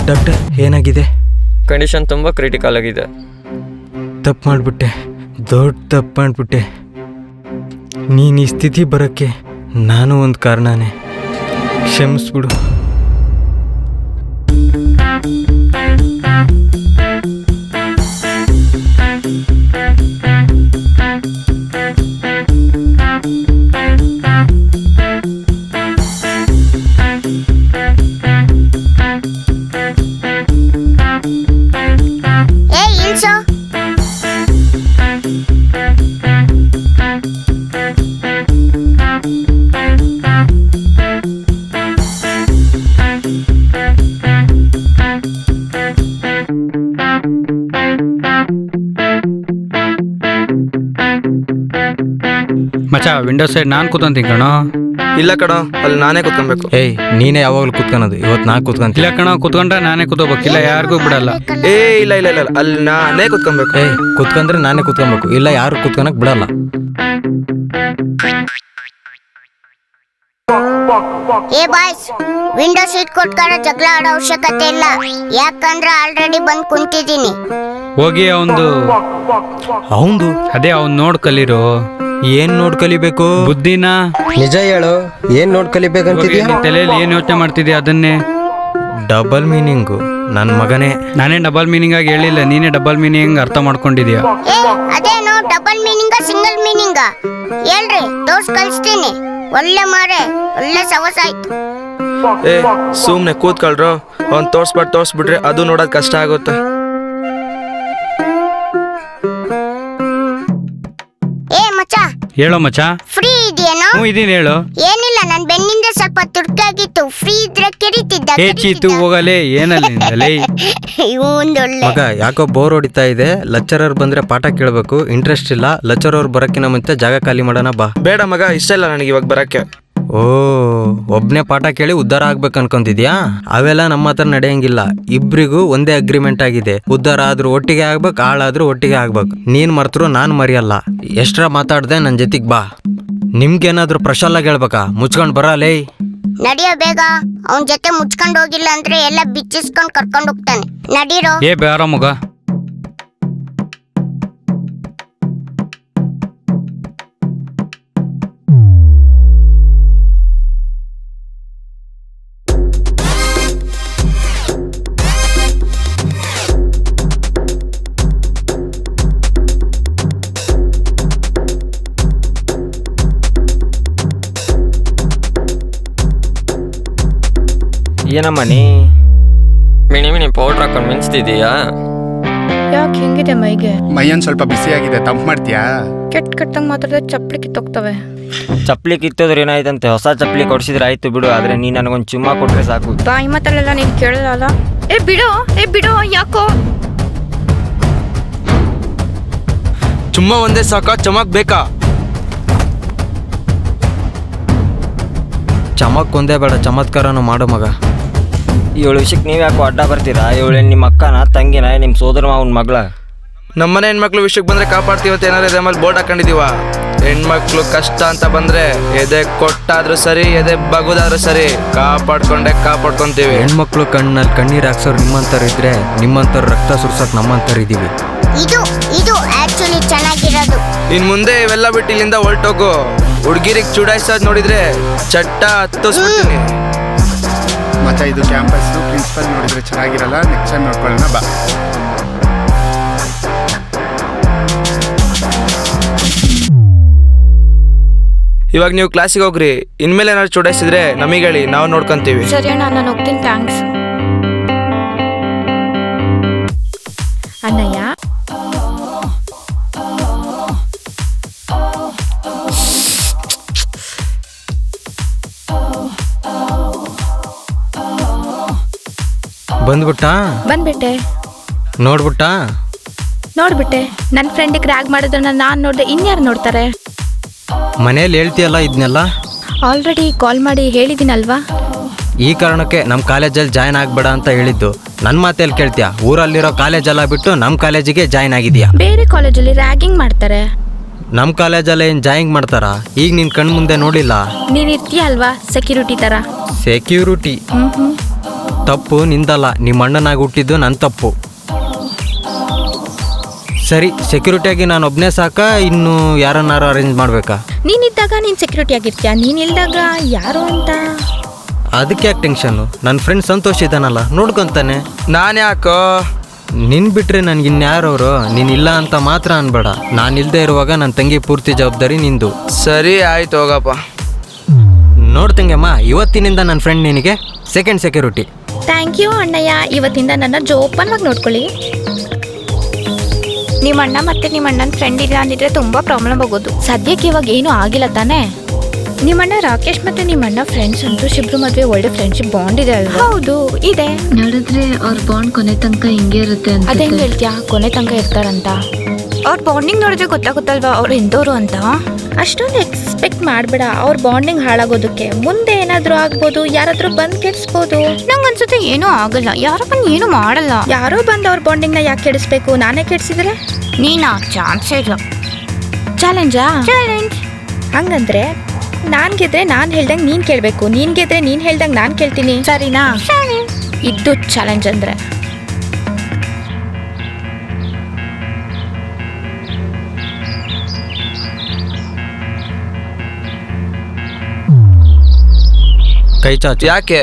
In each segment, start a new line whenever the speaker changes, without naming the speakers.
Doctor ಏನಾಗಿದೆ?
Condition ತುಂಬ critical ಆಗಿದೆ.
ತಪ್ಪು ಮಾಡಿಬಿಟ್ಟೆ, ದೊಡ್ಡ ತಪ್ಪು ಮಾಡಿಬಿಟ್ಟೆ. ನೀನು ಈ ಸ್ಥಿತಿ ಬರೋಕ್ಕೆ ನಾನು ಒಂದು ಕಾರಣನೇ. ಕ್ಷಮಿಸ್ಬಿಡು.
ಮಚ್ಚ ವಿಂಡೋ ಸೈಡ್ ನಾನು ಕೂತ್ಕೊಂತೀನಿ ಕಣೋ.
ಇಲ್ಲ ಕಣೋ, ಅಲ್ಲಿ ನಾನೇ ಕೂತ್ಕೊಬೇಕು.
ಏಯ್, ನೀನೇ ಯಾವಾಗಲೂ ಕೂತ್ಕೊಳೋದು, ಇವತ್ತು ನಾ ಕೂತ್ಕೊಂತೀನಿ.
ಇಲ್ಲ ಕಣೋ, ಕೂತ್ಕೊಂಡ್ರೆ ನಾನೇ ಕೂತ್ಕೋಬೇಕಿಲ್ಲ, ಯಾರಿಗೂ ಬಿಡಲ್ಲ.
ಇಲ್ಲ ಇಲ್ಲ ಇಲ್ಲ, ಅಲ್ಲಿ ನಾನೇ ಕೂತ್ಕೊಬೇಕು.
ಏಯ್, ಕೂತ್ಕೊಂಡ್ರೆ ನಾನೇ ಕೂತ್ಕೊಬೇಕು, ಇಲ್ಲ ಯಾರು ಕೂತ್ಕೊಳಕ್ ಬಿಡಲ್ಲ.
ಏ ಬಾಯ್ಸ್, ವಿಂಡೋ ಸೀಟ್ ಕೊಟ್ಕೊಂಡು ಜಗಳ ಆಡೋ ಅವಶ್ಯಕತೆ ಇಲ್ಲ, ಯಾಕಂದ್ರೆ ಆಲ್ರೆಡಿ ಬಂದು ಕುಂತಿದ್ದೀನಿ.
ಹೋಗಿ ಅವಂದು ಅದೇ ಅವ್ನು ನೋಡ್ ಕಲೀರು.
ಏನ್ ನೋಡ್ ಕಲಿಬೇಕು?
ಬುದ್ಧಿನ.
ನಿಜ ಹೇಳು, ಏನ್ ನೋಡ್ ಕಲಿಬೇಕಂತಿದ್ಯಾ?
ನಿನ್ ತಲೆಯಲ್ಲಿ ಏನ್ ಯೋಚನೆ ಮಾಡ್ತಿದ್ಯಾ ಅದನ್ನೇ.
ಡಬಲ್ ಮೀನಿಂಗು ನನ್ನ ಮಗನೇ.
ನಾನೇ ಡಬಲ್ ಮೀನಿಂಗ್ ಆಗಿ ಹೇಳಿಲ್ಲ, ನೀನೇ ಡಬಲ್ ಮೀನಿಂಗ್ ಅರ್ಥ ಮಾಡ್ಕೊಂಡಿದ್ಯಾ.
ಏ ಅದೇನೋ ಡಬಲ್ ಮೀನಿಂಗ ಸಿಂಗಲ್ ಮೀನಿಂಗ ಹೇಳ್ರಿ, ತೋರ್ಸ್ ಕಳಿಸ್ತೀನಿ. ಒಳ್ಳೆ ಮಾರೆ, ಒಳ್ಳೆ ಸವಸ ಆಯ್ತು.
ಏ ಸುಮ್ನೆ ಕೂತ್ಕೊಳ್ರು, ಅವ್ನು ತೋರ್ಸ್ಬಿಟ್ರೆ ಅದು ನೋಡೋದ್ ಕಷ್ಟ ಆಗುತ್ತೆ.
ಏ ಮಚ್ಚ,
ಹೇಳೋ ಮಚ್ಚ.
ಫ್ರೀ ಇದೆಯೇನೋ?
ಹ್ಞೂ ಇದೀನಿ, ಹೇಳು.
ಏನಿಲ್ಲ, ನನ್ ಬೆನ್ನಿಂದ ಸ್ವಲ್ಪ ತುರ್ಕಾಗಿತ್ತು, ಫ್ರೀ ಇದ್ರೆ ಕೆರಿತಿದ್ದ.
ಹೇ ಚೀತು ಹೋಗಲೇ, ಏನಲ್ಲೇ
ಒಂದೊಳ್ಳೆ
ಮಗ ಯಾಕೋ ಬೋರ್ ಹೊಡಿತಾ ಇದೆ. ಲೆಕ್ಚರರ್ ಬಂದ್ರೆ ಪಾಠ ಕೇಳಬೇಕು, ಇಂಟ್ರೆಸ್ಟ್ ಇಲ್ಲ. ಲೆಕ್ಚರರ್ ಬರಕ್ಕಿನ ಮುಂಚೆ ಜಾಗ ಖಾಲಿ ಮಾಡೋಣ ಬಾ.
ಬೇಡ ಮಗ, ಇಷ್ಟ ಇಲ್ಲ ನನಗೆ ಇವಾಗ ಬರಕ್ಕೆ.
ಓ, ಒಬ್ನೇ ಪಾಠ ಕೇಳಿ ಉದ್ಧಾರ ಆಗ್ಬೇಕು ಅನ್ಕೊಂತಿದ್ಯಾ? ಅವೆಲ್ಲ ನಮ್ಮ ಹತ್ರ ನಡೆಯಂಗಿಲ್ಲ. ಇಬ್ರಿಗೂ ಒಂದೇ ಅಗ್ರಿಮೆಂಟ್ ಆಗಿದೆ, ಉದ್ಧಾರ ಆದ್ರೂ ಒಟ್ಟಿಗೆ ಆಗ್ಬೇಕು, ಹಾಳಾದ್ರೂ ಒಟ್ಟಿಗೆ ಆಗ್ಬೇಕು. ನೀನ್ ಮರ್ತರು ನಾನ್ ಮರಿಯಲ್ಲ. ಎಷ್ಟ್ರ ಮಾತಾಡ್ದೆ ನನ್ ಜೊತೆಗ್ ಬಾ. ನಿಮ್ಗೇನಾದ್ರೂ ಪ್ರಶಾಲಾಗಿ ಹೇಳ್ಬೇಕಾ? ಮುಚ್ಕೊಂಡ್ ಬರಲೇ.
ನಡಿಯೋ ಬೇಗ, ಅವನ್ ಜೊತೆ ಮುಚ್ಕೊಂಡ್ ಹೋಗಿಲ್ಲ ಅಂದ್ರೆ ಎಲ್ಲ ಬಿಚ್ಚಿಸ್ಕೊಂಡ್ ಕರ್ಕೊಂಡ್ ಹೋಗ್ತಾನೆ. ನಡೀರೋ.
ಏ ಬೇಡ ಮಗ.
ಏನಮ್ಮ ನೀ
ಮಿಣಿ ಪೌಡ್ರ್ ಹಾಕೊಂಡು ಮಿಂಚ್ತಿದೀಯಾ?
ಯಾಕೆ ಹೆಂಗಿದೆ ಮೈಗೆ?
ಮೈಯನ್ ಸ್ವಲ್ಪ ಬಿಸಿಯಾಗಿದೆ, ತಂಪು ಮಾಡ್ತೀಯಾ?
ಕೆಟ್ಟಂಗೆ ಮಾತಾಡಿದ್ರೆ ಚಪ್ಪಲಿ ಕಿತ್ತೋಗ್ತವೆ.
ಚಪ್ಪಲಿ ಕಿತ್ತೋದ್ರೆ ಏನಾಯ್ತಂತೆ? ಹೊಸ ಚಪ್ಪಲಿ ಕೊಡ್ಸಿದ್ರೆ ಆಯ್ತು ಬಿಡು, ಆದ್ರೆ ನೀ ನನಗೊಂದು ಚುಮ್ಮ ಕೊಟ್ರೆ ಸಾಕು.
ಬಾಯಿ ಮಾತಲ್ಲೆಲ್ಲ ನೀನು ಕೇಳಲ್ಲ. ಏ ಬಿಡು, ಯಾಕೋ?
ಚುಮ್ಮ ಒಂದೇ ಸಾಕ, ಚಮಕ್ ಬೇಕಾ?
ಚಮಕ್ ಒಂದೇ ಬೇಡ, ಚಮತ್ಕಾರನು ಮಾಡೋ ಮಗ.
ಇವಳು ವಿಷಯಕ್ಕೆ ನೀವು ಯಾಕೋ ಅಡ್ಡ ಬರ್ತೀರಾ? ಇವಳು ನಿಮ್ಮ ಅಕ್ಕನ, ತಂಗಿನ, ನಿಮ್ಮ ಸೋದರ ಮಾವನ ಮಗಳ?
ನಮ್ಮನೆ ಹೆಣ್ಮಕ್ಳು ವಿಷಯಕ್ಕೆ ಬಂದ್ರೆ ಕಾಪಾಡ್ತೀವತ್ತೆ ಏನಾದ್ರು ಎದೆ ಮೇಲೆ ಬೋರ್ಡ್ ಹಾಕೊಂಡಿದೀವ. ಹೆಣ್ಮಕ್ಳು ಕಷ್ಟ ಅಂತ ಬಂದ್ರೆ ಎದೆ ಕೊಟ್ಟಾದ್ರೂ ಸರಿ, ಎದೆ ಬಗುದಾದ್ರೂ ಸರಿ, ಕಾಪಾಡ್ಕೊಂತೀವಿ.
ಹೆಣ್ಮಕ್ಳು ಕಣ್ಣಲ್ಲಿ ಕಣ್ಣೀರ್ ಹಾಕ್ಸೋರು ನಿಮ್ಮಂತವ್ರು ಇದ್ರೆ, ನಿಮ್ಮಂತವ್ರು ರಕ್ತ ಸುರ್ಸಕ್ ನಮ್ಮಂತವ್ರು ಇದೀವಿ.
ಇದು ಆಕ್ಚುಲಿ ಚೆನ್ನಾಗಿರೋದು.
ಇನ್ ಮುಂದೆ ಇವೆಲ್ಲ ಬಿಟ್ಟು ಇಲ್ಲಿಂದ ಹೊರಟೋಗು. ಹುಡ್ಗಿರಿಗೆ ಚುಡಾಯಿಸೋದ್ ನೋಡಿದ್ರೆ ಚಟ್ಟ ಹತ್ತಿಸ್ಬಿಡ್ತೀನಿ.
ಮಚ್ಚ ಇದು ಕ್ಯಾಂಪಸ್, ಪ್ರಿನ್ಸಿಪಲ್ ನೋಡಿದ್ರೆ ಚೆನ್ನಾಗಿರಲ್ಲ, ನೆಕ್ಸ್ಟ್ ಟೈಮ್ ನೋಡ್ಕೊಳ್ಳೋಣ ಬಾ.
ಇವಾಗ ನೀವು ಕ್ಲಾಸಿಗೆ ಹೋಗ್ರಿ, ಇನ್ಮೇಲೆ ಏನಾದ್ರು ಚುಡಾಯಿಸಿದ್ರೆ ನಮಗೆ ಹೇಳಿ, ನಾವು ನೋಡ್ಕೊಂತೀವಿ.
ಸರಿ ಅಣ್ಣ, ನಾನು ಹೋಗ್ತೀನಿ. ಥ್ಯಾಂಕ್ಸ್ ಅಣ್ಣಯ್ಯ.
ಬಂದ್ಬಿಟ್ಟೆ?
ನೋಡ್ಬಿಟ್ಟೆ. ನನ್ನ ಫ್ರೆಂಡಿಗೆ ರ್ಯಾಗ್ ಮಾಡೋದನ್ನ ನಾನು ನೋಡಿದೆ, ಇನ್ಯಾರು ನೋಡ್ತಾರೆ?
ಮನೇಲಿ ಹೇಳ್ತೀಯಲ್ಲ ಇದನ್ನೆಲ್ಲ?
ಆಲ್ರೆಡಿ ಕಾಲ್ ಮಾಡಿ ಹೇಳಿದ್ದೀನಲ್ವಾ?
ಈ ಕಾರಣಕ್ಕೆ ನಮ್ಮ ಕಾಲೇಜಲ್ಲಿ ಜಾಯ್ನ್ ಆಗಬೇಡ ಅಂತ ಹೇಳಿದ್ದು. ನನ್ನ ಮಾತೇಲಿ ಕೇಳ್ತೀಯಾ? ಊರಲ್ಲಿರೋ ಕಾಲೇಜೆಲ್ಲ ಬಿಟ್ಟು ನಮ್ಮ ಕಾಲೇಜಿಗೆ ಜಾಯ್ನ್ ಆಗಿದೆಯಾ?
ಬೇರೆ ಕಾಲೇಜಲ್ಲಿ ರ್ಯಾಗಿಂಗ್ ಮಾಡ್ತಾರೆ.
ನಮ್ಮ ಕಾಲೇಜಲ್ಲಿ ಏನು ಜಾಯಿಂಗ್ ಮಾಡ್ತಾರಾ? ಈಗ ನಿನ್ನ ಕಣ್ಣು ಮುಂದೆ ನೋಡಿಲ್ಲ?
ನೀನು ಇರ್ತೀಯ ಅಲ್ವಾ ಸೆಕ್ಯೂರಿಟಿ ಥರ?
ಸೆಕ್ಯೂರಿಟಿ? ತಪ್ಪು ನಿಂದಲ್ಲ, ನಿಮ್ಮ ಅಣ್ಣನಾಗಿ ಹುಟ್ಟಿದ್ದು ನನ್ನ ತಪ್ಪು. ಸರಿ, ಸೆಕ್ಯೂರಿಟಿಯಾಗಿ ನಾನು ಒಬ್ಬನೇ ಸಾಕ, ಇನ್ನು ಯಾರನ್ನಾರು ಅರೇಂಜ್ ಮಾಡಬೇಕಾ?
ನೀನಿದ್ದಾಗ ನೀನು ಸೆಕ್ಯೂರಿಟಿ ಆಗಿರ್ತೀಯ, ನೀನಿಲ್ದಾಗ ಯಾರು ಅಂತ.
ಅದಕ್ಕೆ ಯಾಕೆ ಟೆನ್ಷನ್ನು? ನನ್ನ ಫ್ರೆಂಡ್ ಸಂತೋಷ್ ಇದ್ದಾನಲ್ಲ, ನೋಡ್ಕೊತಾನೆ.
ನಾನು ಯಾಕೋ?
ನಿನ್ ಬಿಟ್ರೆ ನನ್ಗೆ ಇನ್ಯಾರವರು? ನೀನಿಲ್ಲ ಅಂತ ಮಾತ್ರ ಅನ್ಬೇಡ. ನಾನಿಲ್ಲದೆ ಇರುವಾಗ ನನ್ನ ತಂಗಿ ಪೂರ್ತಿ ಜವಾಬ್ದಾರಿ ನಿಂದು.
ಸರಿ ಆಯ್ತು ಹೋಗಪ್ಪ.
ನೋಡ್ತಂಗೆಮ್ಮ, ಇವತ್ತಿನಿಂದ ನನ್ನ ಫ್ರೆಂಡ್ ನಿನಗೆ ಸೆಕೆಂಡ್ ಸೆಕ್ಯೂರಿಟಿ.
ಥ್ಯಾಂಕ್ ಯು ಅಣ್ಣಯ್ಯ, ಇವತ್ತಿಂದ ನನ್ನ ಜೋಪಾನವಾಗಿ ನೋಡ್ಕೊಳ್ಳಿ. ನಿಮ್ಮ ಅಣ್ಣ ಮತ್ತೆ ನಿಮ್ಮ ಅಣ್ಣನ ಫ್ರೆಂಡ್ ಇಲ್ಲ ಅಂದಿದ್ರೆ ತುಂಬಾ ಪ್ರಾಬ್ಲಮ್ ಆಗೋದು. ಸದ್ಯಕ್ಕೆ ಇವಾಗ ಏನೂ ಆಗಿಲ್ಲ ತಾನೇ? ನಿಮ್ಮಣ್ಣ ರಾಕೇಶ್ ಮತ್ತೆ ನಿಮ್ಮಣ್ಣ ಫ್ರೆಂಡ್ಸ್ ಅಂತೂ ಶಿಬ್ರು ಮದ್ವೆ ಒಳ್ಳೆ ಫ್ರೆಂಡ್ಶಿಪ್ ಬಾಂಡ್ ಇದೆ ಅಲ್ವಾ? ಹೌದು ಇದೆ.
ನೋಡಿದ್ರೆ ಅವ್ರ ಬಾಂಡ್ ಕೊನೆ ತನಕ ಹಿಂಗೆ ಇರುತ್ತೆ ಅಂತ.
ಅದೇ ಹೆಂಗ್ ಹೇಳ್ತೀಯಾ, ಕೊನೆ ತನಕ ಇರ್ತಾರಂತ? ಅವ್ರ ಬಾಂಡಿಂಗ್ ನೋಡಿದ್ರೆ ಗೊತ್ತಾಗುತ್ತಲ್ವಾ ಅವ್ರು ಎಂದೋರು ಅಂತ. ಅಷ್ಟೊಂದು ಎಕ್ಸ್ಪೆಕ್ಟ್ ಮಾಡಬೇಡ ಅವ್ರ ಬಾಂಡಿಂಗ್ ಹಾಳಾಗೋದಕ್ಕೆ. ಮುಂದೆ ಏನಾದರೂ ಆಗ್ಬೋದು, ಯಾರಾದ್ರೂ ಬಂದು ಕೆಡಿಸ್ಬೋದು. ನಂಗನ್ಸುತ್ತೆ ಏನೂ ಆಗಲ್ಲ, ಯಾರೋ ಬಂದು ಏನೂ ಮಾಡಲ್ಲ. ಯಾರೋ ಬಂದು ಅವ್ರ ಬಾಂಡಿಂಗ್ನ ಯಾಕೆ ಕೆಡಿಸ್ಬೇಕು? ನಾನೇ ಕೆಡಿಸಿದ್ರೆ ನೀನಾ? ಚಾನ್ಸೇ ಇಲ್ಲ. ಚಾಲೆಂಜಾ? ಚಾಲೆಂಜ್. ಹಂಗಂದ್ರೆ ನಾನು ಗೆದ್ರೆ ನಾನು ಹೇಳ್ದಂಗೆ ನೀನು ಕೇಳಬೇಕು, ನೀನು ಗೆದ್ರೆ ನೀನು ಹೇಳ್ದಂಗೆ ನಾನು ಕೇಳ್ತೀನಿ, ಸರಿನಾ? ಇದ್ದು ಚಾಲೆಂಜ್ ಅಂದರೆ.
ಕೈ ಚಾಚು.
ಯಾಕೆ?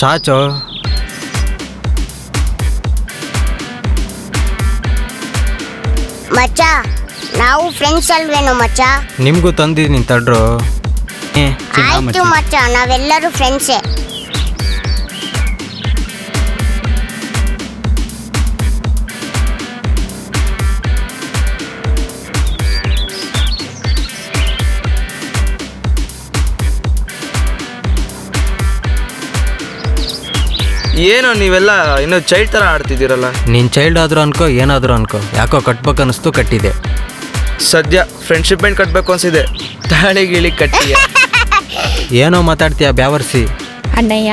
ಚಾಚೋ.
ಮಚ್ಚ, ನಾವು ಫ್ರೆಂಡ್ಸ್ ಅಲ್ವೇನೋ ಮಚ್ಚ?
ನಿಮಗೂ ತಂದಿದ್ದೀನಿ ತಡ್ರು.
ಆಯ್ತು ಮಚ್ಚ, ನಾವೆಲ್ಲರೂ ಫ್ರೆಂಡ್ಸೇ.
ಏನೋ ನೀವೆಲ್ಲ ಇನ್ನೂ ಚೈಲ್ಡ್ ಥರ ಆಡ್ತಿದ್ದೀರಲ್ಲ.
ನೀನು ಚೈಲ್ಡ್ ಆದರೂ ಅನ್ಕೋ, ಏನಾದರೂ ಅನ್ಕೋ, ಯಾಕೋ ಕಟ್ಬೇಕು ಅನ್ನಿಸ್ತು, ಕಟ್ಟಿದೆ.
ಸದ್ಯ ಫ್ರೆಂಡ್ಶಿಪ್ ಬ್ಯಾಂಡ್ ಕಟ್ಟಬೇಕು ಅನ್ಸಿದೆ, ತಾಳಿ ಗಿಳಿ ಕಟ್ಟಿ.
ಏನೋ ಮಾತಾಡ್ತೀಯ ಬ್ಯಾವರ್ಸಿ.
ಅಣ್ಣಯ್ಯ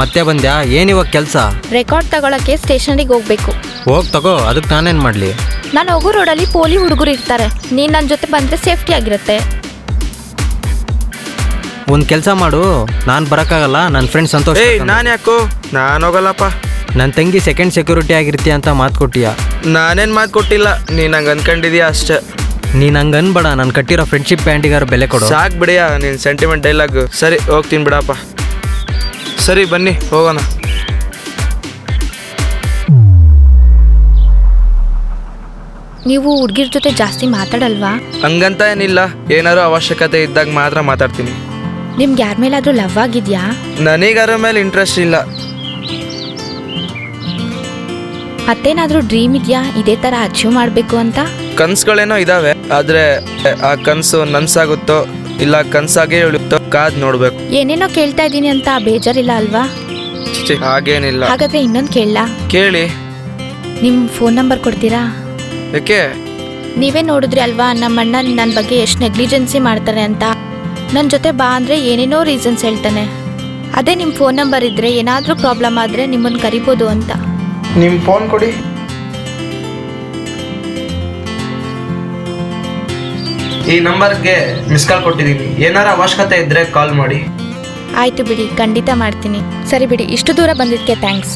ಮತ್ತೆ ಬಂದ್ಯಾ? ಏನಿವಾಗ ಕೆಲಸ?
ರೆಕಾರ್ಡ್ ತಗೊಳಕ್ಕೆ ಸ್ಟೇಷನರಿಗೆ ಹೋಗ್ಬೇಕು.
ಹೋಗಿ ತಗೋ, ಅದಕ್ಕೆ ನಾನೇನು ಮಾಡಲಿ?
ನಾನು ಹೋಗೋ ರೋಡಲ್ಲಿ ಪೋಲಿ ಹುಡುಗರು ಇರ್ತಾರೆ, ನೀನು ನನ್ನ ಜೊತೆ ಬಂದರೆ ಸೇಫ್ಟಿ ಆಗಿರುತ್ತೆ.
ಒಂದು ಕೆಲಸ ಮಾಡು, ನಾನು ಬರೋಕ್ಕಾಗಲ್ಲ, ನನ್ನ ಫ್ರೆಂಡ್ ಸಂತೋಷ್.
ನಾನು ಯಾಕೋ? ನಾನು ಹೋಗಲ್ಲಪ್ಪ.
ನನ್ನ ತಂಗಿ ಸೆಕೆಂಡ್ ಸೆಕ್ಯೂರಿಟಿ ಆಗಿರ್ತೀಯ ಅಂತ ಮಾತು ಕೊಟ್ಟಿಯಾ?
ನಾನೇನು ಮಾತು ಕೊಟ್ಟಿಲ್ಲ, ನೀನು ಹಂಗೆ ಅನ್ಕೊಂಡಿದೀಯ ಅಷ್ಟೇ.
ನೀನು ಹಂಗೆ ಅನ್ಬೇಡ, ನಾನು ಕಟ್ಟಿರೋ ಫ್ರೆಂಡ್ಶಿಪ್ ಬ್ಯಾಂಡಿಗಾರ ಬೆಲೆ ಕೊಡು.
ಸಾಕು ಬಿಡಿಯಾ ನೀನು ಸೆಂಟಿಮೆಂಟ್ ಡೈಲಾಗ್. ಸರಿ ಹೋಗ್ತೀನಿ ಬಿಡಪ್ಪ. ಸರಿ ಬನ್ನಿ ಹೋಗೋಣ.
ನೀವು ಹುಡುಗಿರ ಜೊತೆ ಜಾಸ್ತಿ ಮಾತಾಡಲ್ವಾ?
ಹಂಗಂತ ಏನಿಲ್ಲ, ಏನಾರು ಅವಶ್ಯಕತೆ ಇದ್ದಾಗ ಮಾತ್ರ ಮಾತಾಡ್ತೀನಿ.
ನಿಮ್ಗೆ ಯಾರ ಮೇಲಾದರೂ ಲವ್ ಆಗಿದೆಯಾ?
ನನಗಾರ ಮೇಲೆ ಇಂಟ್ರೆಸ್ಟ್ ಇಲ್ಲ.
ಮತ್ತೇನಾದರೂ ಡ್ರೀಮ್ ಇದೆಯಾ ಇದೇ ಥರ ಅಚೀವ್ ಮಾಡಬೇಕು ಅಂತ?
ಕನ್ಸುಗಳೇನೋ ಇದಾವೆ, ಆದರೆ ಆ ಕನಸು ನನ್ಸಾಗುತ್ತೋ ಇಲ್ಲ ಕನ್ಸಾಗೇ ಉಳಿಯುತ್ತೋ ಕಾದ್ ನೋಡ್ಬೇಕು.
ಏನೇನೋ ಕೇಳ್ತಾ ಇದ್ದೀನಿ ಅಂತ ಬೇಜಾರಿಲ್ಲ ಅಲ್ವಾ?
ಹಾಗೇನಿಲ್ಲ.
ಹಾಗಾದ್ರೆ ಇನ್ನೊಂದು ಕೇಳಲಾ?
ಕೇಳಿ.
ನಿಮ್ಮ ಫೋನ್ ನಂಬರ್ ಕೊಡ್ತೀರಾ?
ಯಾಕೆ?
ನೀವೇ ನೋಡಿದ್ರಿ ಅಲ್ವಾ ನಮ್ಮ ಅಣ್ಣ ನನ್ನ ಬಗ್ಗೆ ಎಷ್ಟು ನೆಗ್ಲಿಜೆನ್ಸಿ ಮಾಡ್ತಾರೆ ಅಂತ. ನನ್ನ ಜೊತೆ ಬಾ ಅಂದರೆ ಏನೇನೋ ರೀಸನ್ಸ್ ಹೇಳ್ತಾನೆ. ಅದೇ ನಿಮ್ಮ ಫೋನ್ ನಂಬರ್ ಇದ್ದರೆ ಏನಾದರೂ ಪ್ರಾಬ್ಲಮ್ ಆದರೆ ನಿಮ್ಮನ್ನು ಕರಿಬೋದು ಅಂತ.
ನಿಮ್ಮ ಫೋನ್ ಕೊಡಿ. ಈ ನಂಬರ್ಗೆ ಮಿಸ್ ಕಾಲ್ ಕೊಟ್ಟಿದ್ದೀನಿ, ಏನಾರ ಅವಶ್ಯಕತೆ ಇದ್ದರೆ ಕಾಲ್ ಮಾಡಿ.
ಆಯಿತು ಬಿಡಿ, ಖಂಡಿತ ಮಾಡ್ತೀನಿ. ಸರಿ ಬಿಡಿ, ಇಷ್ಟು ದೂರ ಬಂದಿದ್ದಕ್ಕೆ ಥ್ಯಾಂಕ್ಸ್.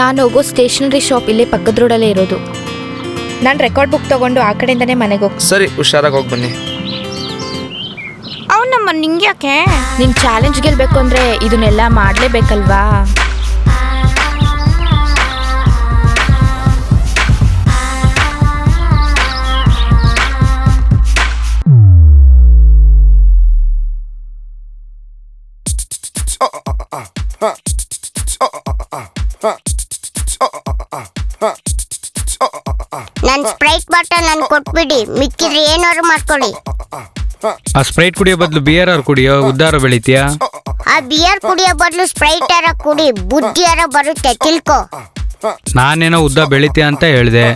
ನಾನು ಹೋಗೋ ಸ್ಟೇಷನರಿ ಶಾಪ್ ಇಲ್ಲೇ ಪಕ್ಕದ ರೋಡಲ್ಲೇ ಇರೋದು. ನಾನು ರೆಕಾರ್ಡ್ ಬುಕ್ ತೊಗೊಂಡು ಆ ಕಡೆಯಿಂದನೇ ಮನೆಗೆ ಹೋಗಿ.
ಸರಿ, ಹುಷಾರಾಗಿ ಹೋಗಿ ಬನ್ನಿ.
ಅವನಮ್ಮ ನಿಂಗೆ ಯಾಕೆ? ನಿನ್ನ ಚಾಲೆಂಜ್ ಗೆಲ್ಬೇಕು ಅಂದರೆ ಇದನ್ನೆಲ್ಲ ಮಾಡಲೇಬೇಕಲ್ವಾ?
ನನ್ನ ಸ್ಪ್ರೈಟ್ ಬಾಟಲ್ ನನ್ ಕೊಟ್ಬಿಡಿ, ಮಿಕ್ಕಿದ್ರೆ ಏನಾದ್ರು ಮಾಡ್ಕೊಳ್ಳಿ.
ಆ ಸ್ಪ್ರೈಟ್ ಕುಡಿಯೋ ಬದಲು ಬಿಯರ್ ಅವ್ರು ಕುಡಿಯೋ, ಉದ್ದಾರ ಬೆಳಿತೀಯಾ?
ಆ ಬಿಯರ್ ಕುಡಿಯೋ ಬದಲು ಸ್ಪ್ರೈಟ್ ಯಾರ ಕುಡಿ, ಬುದ್ಧಿ ಯಾರ ಬರುತ್ತೆ, ತಿಳ್ಕೊ.
ನಾನೇನೋ ಉದ್ದ ಬೆಳಿತೀಯ ಅಂತ ಹೇಳ್ದೆ.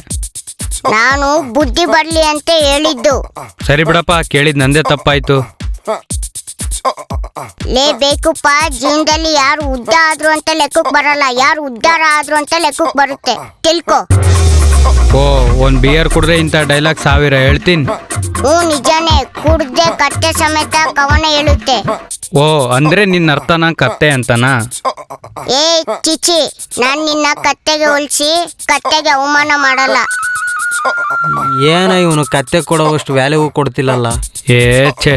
ನಾನು ಬುದ್ಧಿ ಬರ್ಲಿ ಅಂತ ಹೇಳಿದ್ದು.
ಸರಿ ಬಿಡಪ್ಪ, ಕೇಳಿದ್ ನಂದೇ ತಪ್ಪಾಯ್ತು.
ಲೇ ಬೇಕುಪ್ಪ, ಜೀವನದಲ್ಲಿ ಯಾರು ಉದ್ದ ಆದ್ರು ಅಂತ ಲೆಕ್ಕಕ್ಕೆ ಬರಲ್ಲ, ಯಾರು ಉದ್ದಾರ ಆದ್ರು ಅಂತ ಲೆಕ್ಕಕ್ಕೆ ಬರುತ್ತೆ, ತಿಳ್ಕೊ.
ಓ ಒಂದು ಬಿಯರ್ ಕುಡ್ರೆ ಇಂಥ ಡೈಲಾಗ್ 1000 ಹೇಳ್ತೀನಿ.
ಹ್ಞೂ ನಿಜಾನೇ, ಕುಡ್ದೆ ಕತ್ತೆ ಸಮೇತ ಕವನ ಹೇಳುತ್ತೆ.
ಓ ಅಂದರೆ ನಿನ್ನ ಅರ್ಥನ ಕತ್ತೆ ಅಂತನಾ?
ಏ ಚಿಚಿ, ನಾನ್ ನಿನ್ನ ಕತ್ತೆಗೆ ಹೋಲಿಸಿ ಕತ್ತೆಗೆ ಅವಮಾನ ಮಾಡಲ್ಲ.
ಏನ ಇವನು ಕತ್ತೆ ಕೊಡೋವಷ್ಟು ವ್ಯಾಲ್ಯೂ ಕೊಡ್ತಿಲ್ಲಲ್ಲ.
ಏ ಛೇ,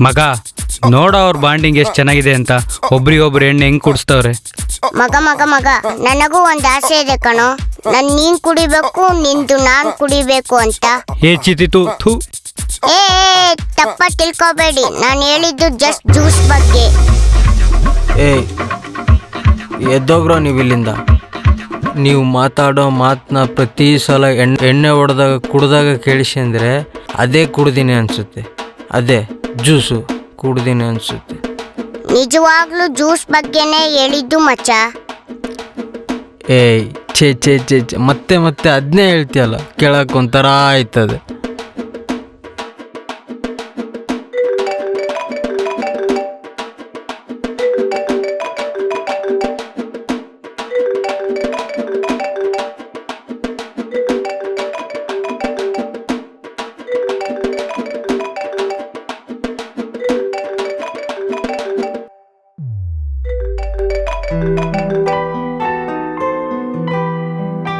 ಮಗ ನೋಡೋ ಅವ್ರ ಬಾಂಡಿಂಗ್ ಎಷ್ಟು ಚೆನ್ನಾಗಿದೆ ಅಂತ. ಒಬ್ರಿಗೊಬ್ರು ಎಣ್ಣೆ ಹೆಂಗ್ ಕುಡಿಸ್ತವ್ರೆ.
ಮಗ ಮಗ ಮಗ, ನನಗೂ ಒಂದು ಆಸೆ ಇದೆ ಕಣೋ. ನೀನ್ ಕುಡಿಬೇಕು, ನಿಂದು ನಾನ್ ಕುಡಿಬೇಕು ಅಂತ.
ಏ ಚಿತಿತು ಥೂ.
ಏ ತಪ್ಪ ತಿಳ್ಕೊಬೇಡಿ, ನಾನು ಹೇಳಿದ್ದು ಜಸ್ಟ್ ಜ್ಯೂಸ್ ಬಗ್ಗೆ.
ಏಯ್ ಎದ್ದೋಗ್ರೋ ನೀವು ಇಲ್ಲಿಂದ. ನೀವು ಮಾತಾಡೋ ಮಾತನ್ನ ಪ್ರತಿ ಸಲ ಎಣ್ಣೆ ಹೊಡೆದಾಗ ಕುಡ್ದಾಗ ಕೇಳಿಸಿ ಅದೇ ಕುಡ್ದೀನಿ ಅನಿಸುತ್ತೆ. ಅದೇ ಜ್ಯೂಸು ಕುಡ್ದೀನಿ ಅನಿಸುತ್ತೆ.
ನಿಜವಾಗ್ಲೂ ಜ್ಯೂಸ್ ಬಗ್ಗೆನೇ ಹೇಳಿದ್ದು ಮಚ್ಚ.
ಏಯ್ ಛೇ ಛೇ ಛೇ ಛೇ, ಮತ್ತೆ ಮತ್ತೆ ಅದನ್ನೇ ಹೇಳ್ತೀಯಲ್ಲ, ಕೇಳಕ್ಕೆ ಒಂಥರ ಆಯ್ತದೆ.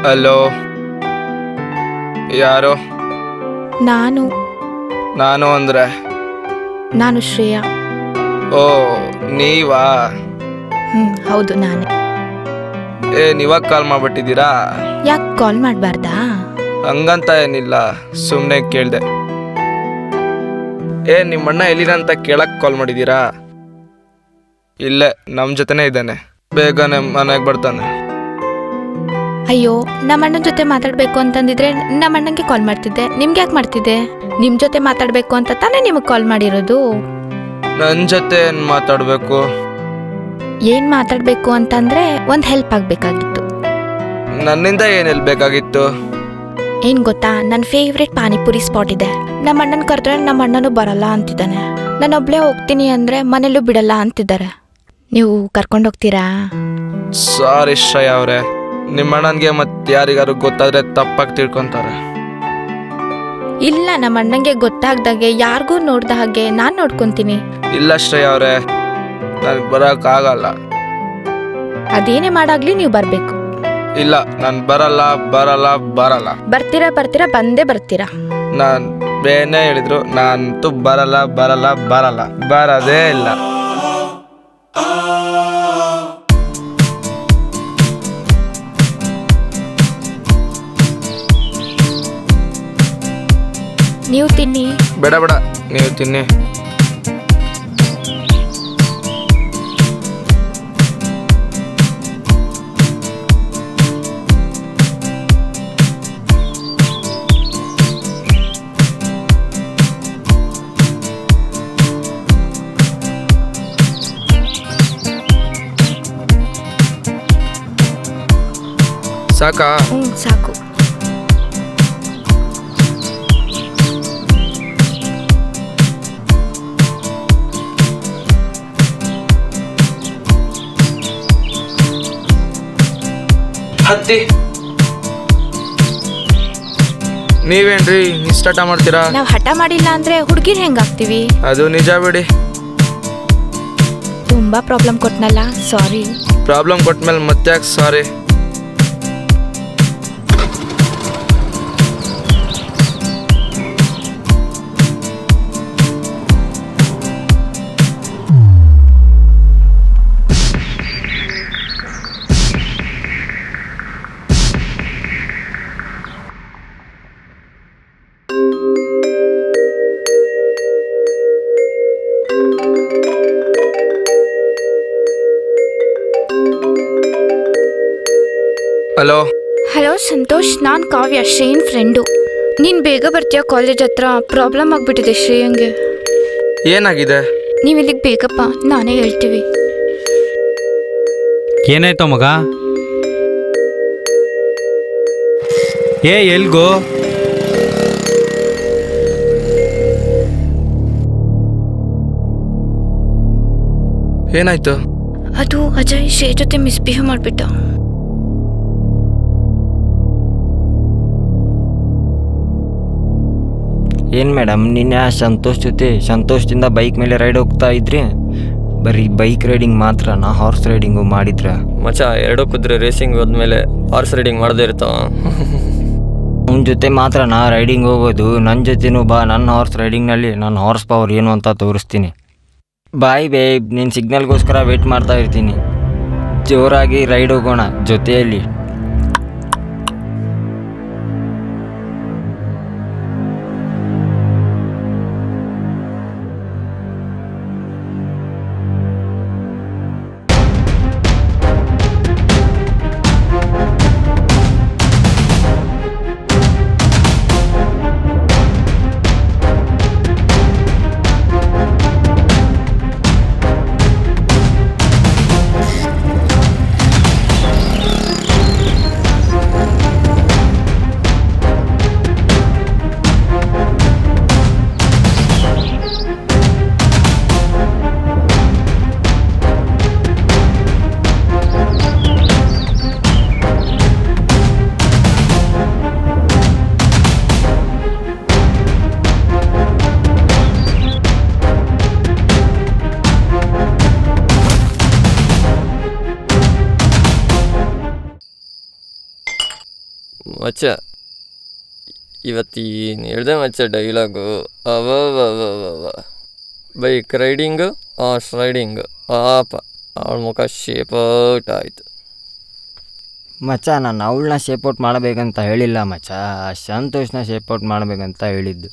ಹಲೋ, ಯಾರು? ನಾನು ಅಂದ್ರೆ
ನಾನು ಶ್ರೇಯಾ.
ಓ ನೀವಾ?
ಹೌದು ನಾನೇ.
ನೀವಾಗ ಕಾಲ್ ಮಾಡ್ಬಿಟ್ಟಿದ್ದೀರಾ?
ಯಾಕೆ ಕಾಲ್ ಮಾಡಬಾರ್ದಾ?
ಹಂಗಂತ ಏನಿಲ್ಲ, ಸುಮ್ಮನೆ ಕೇಳಿದೆ. ನಿಮ್ಮಣ್ಣ ಎಲ್ಲಿರಂತ ಕೇಳಕ್ ಕಾಲ್ ಮಾಡಿದ್ದೀರಾ? ಇಲ್ಲೇ ನಮ್ಮ ಜೊತೆನೇ ಇದ್ದಾನೆ, ಬೇಗನೆ ಮನೆಗೆ ಬರ್ತಾನೆ.
ಅಯ್ಯೋ, ನಮ್ಮ ಅಣ್ಣನ ಜೊತೆ ಮಾತಾಡಬೇಕು ಅಂತಂದಿದ್ರೆ ನಮ್ಮ ಅಣ್ಣಂಗೆ ಕಾಲ್ ಮಾಡ್ತಿದ್ದೆ. ನಿಮ್ಗೆ ಯಾಕೆ ಮಾಡ್ತಿದ್ದೆ? ನಿಮ್ಮ ಜೊತೆ ಮಾತಾಡಬೇಕು ಅಂತ ತಾನೇ ನಿಮಗೆ ಕಾಲ್ ಮಾಡಿರೋದು.
ನನ್ನ ಜೊತೆ ಏನು ಮಾತಾಡಬೇಕು?
ಏನು ಮಾತಾಡಬೇಕು ಅಂತಂದರೆ ಒಂದು ಹೆಲ್ಪ್ ಆಗಬೇಕಾಗಿತ್ತು.
ನನ್ನಿಂದ ಏನು ಹೆಲ್ಪ್ ಬೇಕಾಗಿತ್ತು?
ಏನು ಗೊತ್ತಾ, ನನ್ನ ಫೇವ್ರೆಟ್ ಪಾನಿಪುರಿ ಸ್ಪಾಟ್ ಇದೆ. ನಮ್ಮ ಅಣ್ಣನ ಕರೆದ್ರೆ ನಮ್ಮ ಅಣ್ಣನೂ ಬರಲ್ಲ ಅಂತಿದ್ದಾನೆ. ನಾನೊಬ್ಳೇ ಹೋಗ್ತೀನಿ ಅಂದರೆ ಮನೇಲೂ ಬಿಡಲ್ಲ ಅಂತಿದ್ದಾರೆ. ನೀವು ಕರ್ಕೊಂಡೋಗ್ತೀರಾ?
ಸಾರಿ ಶ್ರೇಯಾ ಅವರೇ, ನಿಮ್ಮ ಅಣ್ಣನಿಗೆ ಮತ್ತೆ ಯಾರಿಗಾರು ಗೊತ್ತಾದ್ರೆ ತಪ್ಪಾಗಿ ತಿಳ್ಕೊತಾರೆ.
ಇಲ್ಲ, ನಮ್ಮ ಅಣ್ಣಂಗೆ ಗೊತ್ತಾಗ್ದಾಗೆ ಯಾರಿಗೂ ನೋಡ್ದ ಹಾಗೆ ನಾನು ನೋಡ್ಕೊತೀನಿ.
ಇಲ್ಲ ಶ್ರೇಯಾ ಅವರೇ, ನನಗೆ ಬರೋಕ್ಕಾಗಲ್ಲ.
ಅದೇನೇ ಮಾಡಾಗ್ಲಿ ನೀವು ಬರಬೇಕು.
ಇಲ್ಲ, ನಾನು ಬರಲ್ಲ ಬರಲ್ಲ ಬರಲ್ಲ.
ಬರ್ತೀರಾ ಬರ್ತೀರಾ, ಬಂದೇ ಬರ್ತೀರಾ.
ನಾನು ಬೇನೆ ಹೇಳಿದ್ರು ನಾನಂತೂ ಬರಲ್ಲ ಬರಲ್ಲ ಬರಲ್ಲ, ಬರೋದೇ ಇಲ್ಲ.
ನೀವು ತಿನ್ನಿ.
ಬೇಡ ಬೇಡ, ನೀವು ತಿನ್ನಿ. ಸಾಕಾ?
ಸಾಕು.
ಹತ್ತಿ. ನೀವೇನ್ರಿ ಇಷ್ಟ ಹಠ ಮಾಡ್ತೀರಾ?
ನಾವು ಹಠ ಮಾಡಿಲ್ಲ ಅಂದ್ರೆ ಹುಡುಗಿರ್ ಹೆಂಗಾಗ್ತೀವಿ?
ಅದು ನಿಜ ಬಿಡಿ.
ತುಂಬಾ ಪ್ರಾಬ್ಲಮ್ ಕೊಟ್ನಲ್ಲ, ಸಾರಿ.
ಪ್ರಾಬ್ಲಮ್ ಕೊಟ್ಮೇಲೆ ಮತ್ತೆ ಯಾಕೆ ಸಾರಿ? ಹಲೋ.
ಹಲೋ ಸಂತೋಷ್, ನಾನು ಕಾವ್ಯ, ಶ್ರೇಯನ್ ಫ್ರೆಂಡು. ನೀನು ಬೇಗ ಬರ್ತೀಯಾ? ಕಾಲೇಜ್ ಹತ್ರ ಪ್ರಾಬ್ಲಮ್ ಆಗಿಬಿಟ್ಟಿದೆ ಶ್ರೇಯಂಗೆ.
ಏನಾಗಿದೆ?
ನೀವು ಇಲ್ಲಿಗೆ ಬೇಕಪ್ಪ, ನಾನೇ ಹೇಳ್ತೀವಿ.
ಏನಾಯ್ತೋ ಮಗ? ಏ ಎಲ್ಗೋ?
ಏನಾಯ್ತು?
ಅದು ಅಜಯ್ ಶೇ ಜೊತೆ ಮಿಸ್ಬಿಹೇವ್ ಮಾಡ್ಬಿಟ್ಟ.
ಏನು ಮೇಡಮ್, ನಿನ್ನೆ ಆ ಸಂತೋಷ್ ಜೊತೆ ಸಂತೋಷದಿಂದ ಬೈಕ್ ಮೇಲೆ ರೈಡ್ ಹೋಗ್ತಾ ಇದ್ರಿ? ಬರೀ ಬೈಕ್ ರೈಡಿಂಗ್ ಮಾತ್ರನಾ ಹಾರ್ಸ್ ರೈಡಿಂಗು ಮಾಡಿದ್ರ?
ಮಚ್ಚ, ಎರಡು ಕುದುರೆ ರೇಸಿಂಗ್ ಹೋದ್ಮೇಲೆ ಹಾರ್ಸ್ ರೈಡಿಂಗ್ ಮಾಡದೇ ಇರ್ತಾವ?
ಅವನ ಜೊತೆ ಮಾತ್ರನಾ ರೈಡಿಂಗ್ ಹೋಗೋದು? ನನ್ನ ಜೊತೆನೂ ಬಾ, ನನ್ನ ಹಾರ್ಸ್ ರೈಡಿಂಗ್ನಲ್ಲಿ ನನ್ನ ಹಾರ್ಸ್ ಪವರ್ ಏನು ಅಂತ ತೋರಿಸ್ತೀನಿ. ಬಾಯ್ ಬೇಬ್, ನೀನು ಸಿಗ್ನಲ್ಗೋಸ್ಕರ ವೇಟ್ ಮಾಡ್ತಾ ಇರ್ತೀನಿ. ಜೋರಾಗಿ ರೈಡ್ ಹೋಗೋಣ ಜೊತೆಯಲ್ಲಿ.
ಮಚ್ಚ, ಇವತ್ತೇನು ಹೇಳ್ದೆ ಮಚ್ಚ ಡೈಲಾಗು? ಅವ ಬೈಕ್ ರೈಡಿಂಗು, ಹಾರ್ಸ್ ರೈಡಿಂಗು, ಪಾಪ ಅವಳ ಮುಖ ಶೇಪೌಟ್ ಆಯಿತು.
ಮಚ್ಚ, ನಾನು ಅವಳನ್ನ ಶೇಪೌಟ್ ಮಾಡಬೇಕಂತ ಹೇಳಿಲ್ಲ ಮಚ್ಚ, ಸಂತೋಷನ ಶೇಪೌಟ್ ಮಾಡಬೇಕಂತ ಹೇಳಿದ್ದು.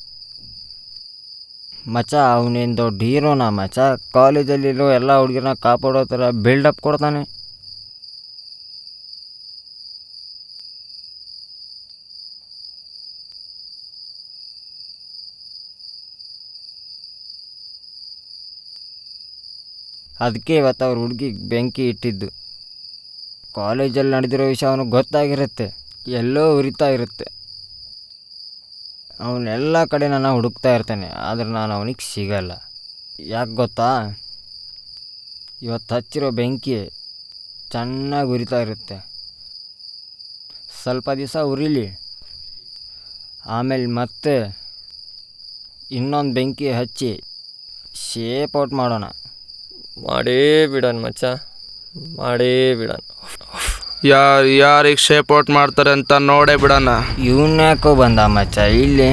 ಮಚ್ಚ, ಅವನೇನು ದೊಡ್ಡ ಹೀರೋನಾ ಮಚ್ಚ? ಕಾಲೇಜಲ್ಲಿರೋ ಎಲ್ಲ ಹುಡುಗಿರನ್ನ ಕಾಪಾಡೋ ಥರ ಬಿಲ್ಡಪ್ ಕೊಡ್ತಾನೆ. ಅದಕ್ಕೆ ಇವತ್ತು ಅವ್ರ ಹುಡುಗಿಗೆ ಬೆಂಕಿ ಇಟ್ಟಿದ್ದು. ಕಾಲೇಜಲ್ಲಿ ನಡೆದಿರೋ ವಿಷಯ ಅವನಿಗೆ ಗೊತ್ತಾಗಿರುತ್ತೆ, ಎಲ್ಲೋ ಉರಿತಾ ಇರುತ್ತೆ. ಅವನ್ನೆಲ್ಲ ಕಡೆ ನಾನು ಹುಡುಕ್ತಾ ಇರ್ತಾನೆ, ಆದರೆ ನಾನು ಅವನಿಗೆ ಸಿಗಲ್ಲ. ಯಾಕೆ ಗೊತ್ತಾ? ಇವತ್ತು ಹಚ್ಚಿರೋ ಬೆಂಕಿ ಚೆನ್ನಾಗಿ ಉರಿತಾ ಇರುತ್ತೆ. ಸ್ವಲ್ಪ ದಿವಸ ಉರಿಲಿ, ಆಮೇಲೆ ಮತ್ತೆ ಇನ್ನೊಂದು ಬೆಂಕಿ ಹಚ್ಚಿ ಶೇಪ್ ಔಟ್ ಮಾಡೋಣ.
ಮಾಡೇ ಬಿಡೋಣ ಮಚ್ಚ, ಮಾಡೇ ಬಿಡೋಣ.
ಯಾರಿಗೆ ಶೇಪ್ ಔಟ್ ಮಾಡ್ತಾರೆ ಅಂತ ನೋಡೇ ಬಿಡೋಣ.
ಇವನ್ಯಾಕೋ ಬಂದ ಮಚ್ಚ ಇಲ್ಲಿ?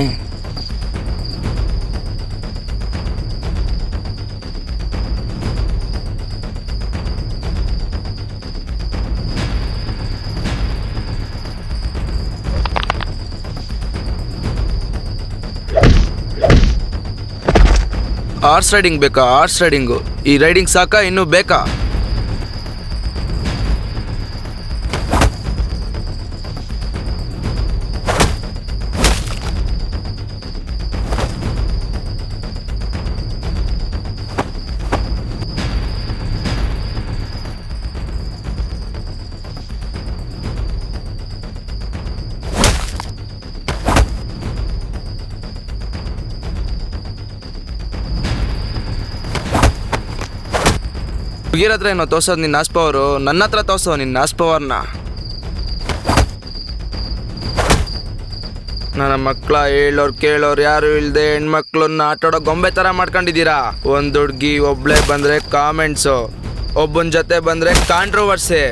ಹಾರ್ಸ್ ರೈಡಿಂಗ್ ಬೇಕಾ? ಹಾರ್ಸ್ ರೈಡಿಂಗು ಈ ರೈಡಿಂಗ್ ಸಾಕಾ? ಇನ್ನೂ ಬೇಕಾ? ಹುಡುಗಿರ ಹತ್ರ ಏನೋ ತೋರ್ಸೋದು ನಿನ್ನ ನಾಸ್ ಪವರು, ನನ್ನ ಹತ್ರ ತೋರ್ಸೋ ನಿನ್ನ ನಾಸ್ ಪವರ್ನ. ನನ್ನ ಮಕ್ಕಳ ಹೇಳೋರು ಕೇಳೋರು ಯಾರು ಇಲ್ಲದೆ ಹೆಣ್ಮಕ್ಳನ್ನ ಆಟಾಡೋ ಗೊಂಬೆ ಥರ ಮಾಡ್ಕೊಂಡಿದ್ದೀರಾ. ಒಂದು ಹುಡುಗಿ ಒಬ್ಳೆ ಬಂದರೆ ಕಾಮೆಂಟ್ಸು, ಒಬ್ಬನ ಜೊತೆ ಬಂದರೆ ಕಾಂಟ್ರವರ್ಸಿ.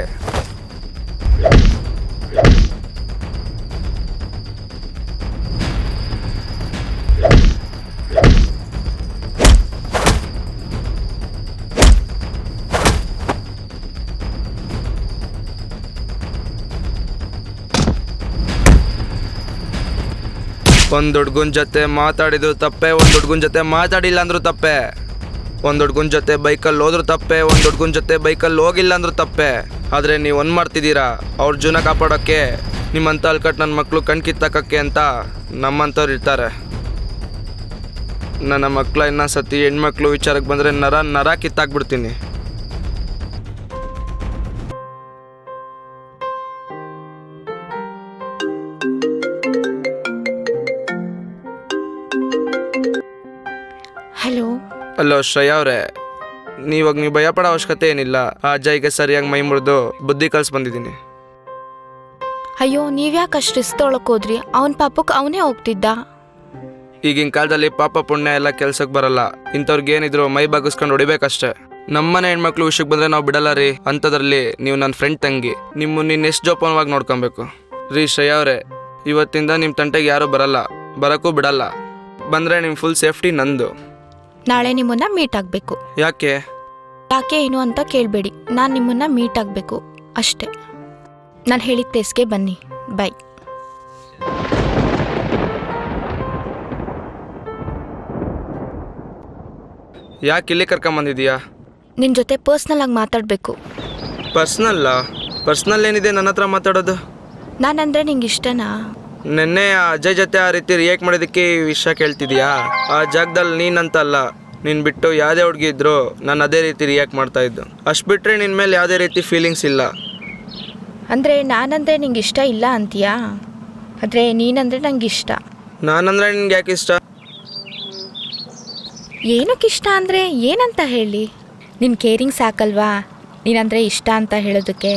ಒಂದು ಹುಡ್ಗನ ಜೊತೆ ಮಾತಾಡಿದ್ರು ತಪ್ಪೆ, ಒಂದು ಹುಡ್ಗನ ಜೊತೆ ಮಾತಾಡಿಲ್ಲ ಅಂದ್ರೂ ತಪ್ಪೆ. ಒಂದು ಹುಡ್ಗನ ಜೊತೆ ಬೈಕಲ್ಲಿ ಹೋದ್ರೂ ತಪ್ಪೆ, ಒಂದು ಹುಡ್ಗನ ಜೊತೆ ಬೈಕಲ್ಲಿ ಹೋಗಿಲ್ಲ ಅಂದ್ರೂ ತಪ್ಪೆ. ಆದರೆ ನೀವು ಒಂದು ಮಾಡ್ತಿದ್ದೀರಾ, ಅವ್ರ ಜೀವನ ಕಾಪಾಡೋಕ್ಕೆ. ನಿಮ್ಮಂಥ ಅಲ್ಕಟ್ಟು ನನ್ನ ಮಕ್ಕಳು ಕಣ್ ಕಿತ್ತಾಕಕ್ಕೆ ಅಂತ ನಮ್ಮಂಥವ್ರು ಇರ್ತಾರೆ. ನನ್ನ ಮಕ್ಕಳ ಇನ್ನೊಂದು ಸತಿ ಹೆಣ್ಮಕ್ಳು ವಿಚಾರಕ್ಕೆ ಬಂದರೆ ನರ ಕಿತ್ತಾಕ್ಬಿಡ್ತೀನಿ.
ಹಲೋ.
ಅಲ್ಲೋ ಶ್ರೇಯಾ ಅವರೇ, ನೀವಾಗ ನೀವು ಭಯಪಡೋ ಅವಶ್ಯಕತೆ ಏನಿಲ್ಲ. ಆ ಅಜ್ಜಯ್ಯಗೆ ಸರಿಯಾಗಿ ಮೈ ಮುರಿದು ಬುದ್ಧಿ ಕಲ್ಸಿ ಬಂದಿದ್ದೀನಿ.
ಅಯ್ಯೋ, ನೀವ್ಯಾಕೆ ಅಷ್ಟು ರಿಸ್ಕ್ ತೊಗೊಳಕ್ ಹೋದ್ರಿ? ಅವನ ಪಾಪಕ್ಕೆ ಅವನೇ ಹೋಗ್ತಿದ್ದ.
ಈಗಿನ ಕಾಲದಲ್ಲಿ ಪಾಪ ಪುಣ್ಯ ಎಲ್ಲ ಕೆಲ್ಸಕ್ಕೆ ಬರಲ್ಲ. ಇಂಥವ್ರಿಗೆ ಏನಿದ್ರು ಮೈ ಬಾಗಿಸ್ಕೊಂಡು ಹೊಡಿಬೇಕಷ್ಟೇ. ನಮ್ಮನೆ ಹೆಣ್ಮಕ್ಳು ವಿಷಯಕ್ಕೆ ಬಂದರೆ ನಾವು ಬಿಡಲ್ಲ ರೀ. ಅಂಥದ್ರಲ್ಲಿ ನೀವು ನನ್ನ ಫ್ರೆಂಡ್ ತಂಗಿ, ನಿಮ್ಮನ್ನ ಎಷ್ಟು ಜೋಪಾನವಾಗಿ ನೋಡ್ಕೊಬೇಕು ರೀ. ಶ್ರೇಯಾ ಅವರೇ, ಇವತ್ತಿಂದ ನಿಮ್ಮ ತಂಟೆಗೆ ಯಾರೂ ಬರಲ್ಲ, ಬರೋಕ್ಕೂ ಬಿಡಲ್ಲ. ಬಂದರೆ ನಿಮ್ಮ ಫುಲ್ ಸೇಫ್ಟಿ ನಂದು.
ನಾಳೆ ನಿಮ್ಮನ್ನ ಮೀಟ್ ಆಗಬೇಕು.
ಯಾಕೆ
ಏನು ಅಂತ ಕೇಳಬೇಡಿ. ನಾನು ನಿಮ್ಮನ್ನ ಮೀಟ್ ಆಗಬೇಕು ಅಷ್ಟೇ. ನಾನು ಹೇಳಿದ ಪ್ಲೇಸ್ಗೆ ಬನ್ನಿ. ಬಾಯ್.
ಯಾಕೆ ಇಲ್ಲಿ ಕರ್ಕೊಂಬಂದಿದೀಯಾ?
ನಿನ್ನ ಜೊತೆ ಪರ್ಸ್ನಲ್ ಆಗಿ ಮಾತಾಡಬೇಕು.
ಪರ್ಸ್ನಲ್ ಏನಿದೆ ನನ್ನ ಹತ್ರ ಮಾತಾಡೋದು?
ನಾನಂದ್ರೆ ನಿಂಗೆ ಇಷ್ಟನಾ?
ನೆನ್ನೆ ಆ ಅಜಯ್ ಜೊತೆ ಆ ರೀತಿ ರಿಯಾಕ್ಟ್ ಮಾಡೋದಕ್ಕೆ ಈ ವಿಷಯ ಕೇಳ್ತಿದ್ಯಾ? ಆ ಜಾಗದಲ್ಲಿ ನೀನಂತಲ್ಲ, ನೀನು ಬಿಟ್ಟು ಯಾವುದೇ ಹುಡುಗಿ ಇದ್ರು ನಾನು ಅದೇ ರೀತಿ ರಿಯಾಕ್ಟ್ ಮಾಡ್ತಾ ಇದ್ದು. ಅಷ್ಟು ಬಿಟ್ಟರೆ ನಿನ್ನ ಮೇಲೆ ಯಾವುದೇ ರೀತಿ ಫೀಲಿಂಗ್ಸ್ ಇಲ್ಲ.
ಅಂದರೆ ನಾನಂದರೆ ನಿಂಗೆ ಇಷ್ಟ ಇಲ್ಲ ಅಂತೀಯಾ? ಆದರೆ ನೀನಂದರೆ ನಂಗೆ ಇಷ್ಟ.
ನಾನಂದ್ರೆ ನಿನ್ಗೆ ಯಾಕೆ ಇಷ್ಟ?
ಏನಕ್ಕೆ ಇಷ್ಟ ಅಂದರೆ ಏನಂತ ಹೇಳಿ? ನಿನ್ನ ಕೇರಿಂಗ್ ಸಾಕಲ್ವಾ ನೀನಂದರೆ ಇಷ್ಟ ಅಂತ ಹೇಳೋದಕ್ಕೆ?